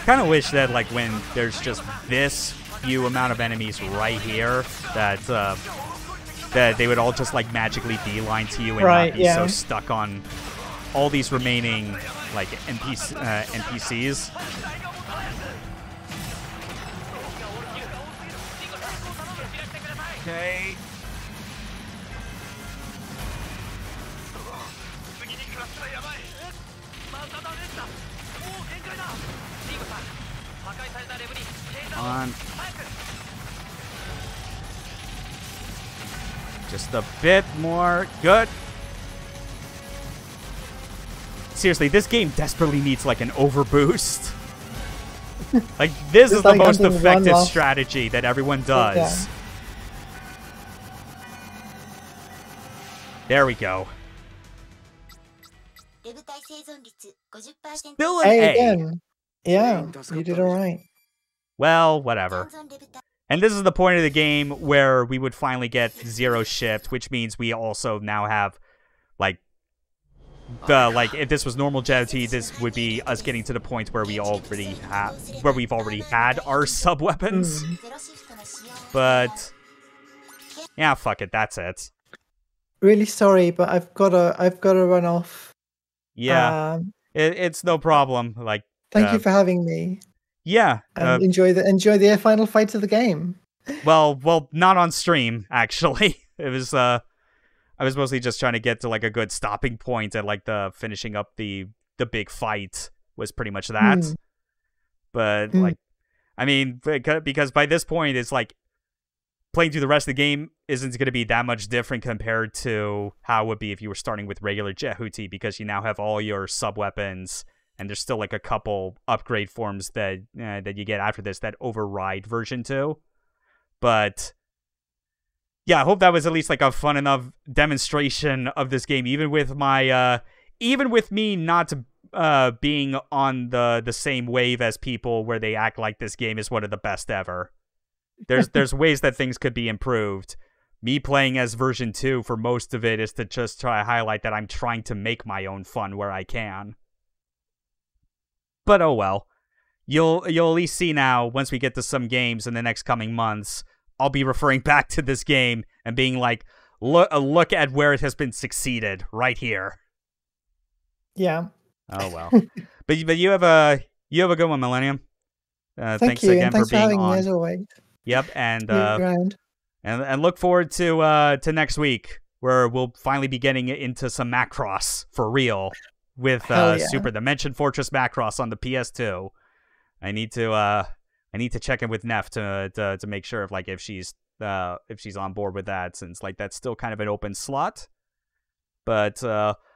Kind of wish that, like, when there's just this few amount of enemies right here, that that they would all just, like, magically beeline to you and not be so stuck on all these remaining, like, NPCs. Okay. On. Just a bit more. Good. Seriously, this game desperately needs, like, an overboost. Like, this is the most effective strategy that everyone does. Yeah. There we go. Still an A. Again. Yeah, you did alright. Well, whatever. And this is the point of the game where we would finally get zero shift, which means we also now have, like, if this was normal JT, this would be us getting to the point where we've already had our sub weapons. But yeah, fuck it, that's it. Really sorry, but I've gotta run off. Yeah, it's no problem. Like, thank you for having me. Yeah, and enjoy the final fights of the game. Well, not on stream, actually. It was I was mostly just trying to get to, like, a good stopping point at, like, the finishing up the big fight was pretty much that. But like, I mean, because by this point it's like playing through the rest of the game isn't going to be that much different compared to how it would be if you were starting with regular Jehuti, because you now have all your sub weapons. And there's still, like, a couple upgrade forms that you get after this that override version 2. But yeah, I hope that was at least, like, a fun enough demonstration of this game, even with my even with me not being on the same wave as people where they act like this game is one of the best ever. There's ways that things could be improved, me playing as version 2 for most of it is to just try to highlight that I'm trying to make my own fun where I can. But oh well. You'll at least see now, once we get to some games in the next coming months, I'll be referring back to this game and being like, look at where it has been succeeded right here. Yeah. Oh well. but you have a good one, Millennium. Thank you, again and thanks for being having on. me as always. Yep, and look forward to next week, where we'll finally be getting into some Macross for real with Super Dimension Fortress Macross on the PS2. I need to check in with Neff to make sure if she's on board with that, since that's still kind of an open slot. But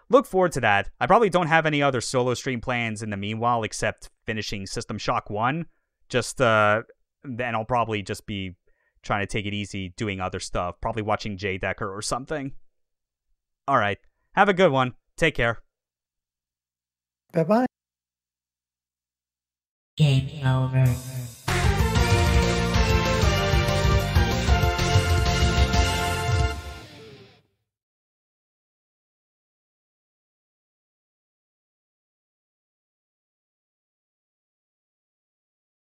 look forward to that. I probably don't have any other solo stream plans in the meanwhile except finishing System Shock 1. Then I'll probably just be trying to take it easy doing other stuff, probably watching Jay Decker or something. All right. Have a good one. Take care. Bye-bye. Game over.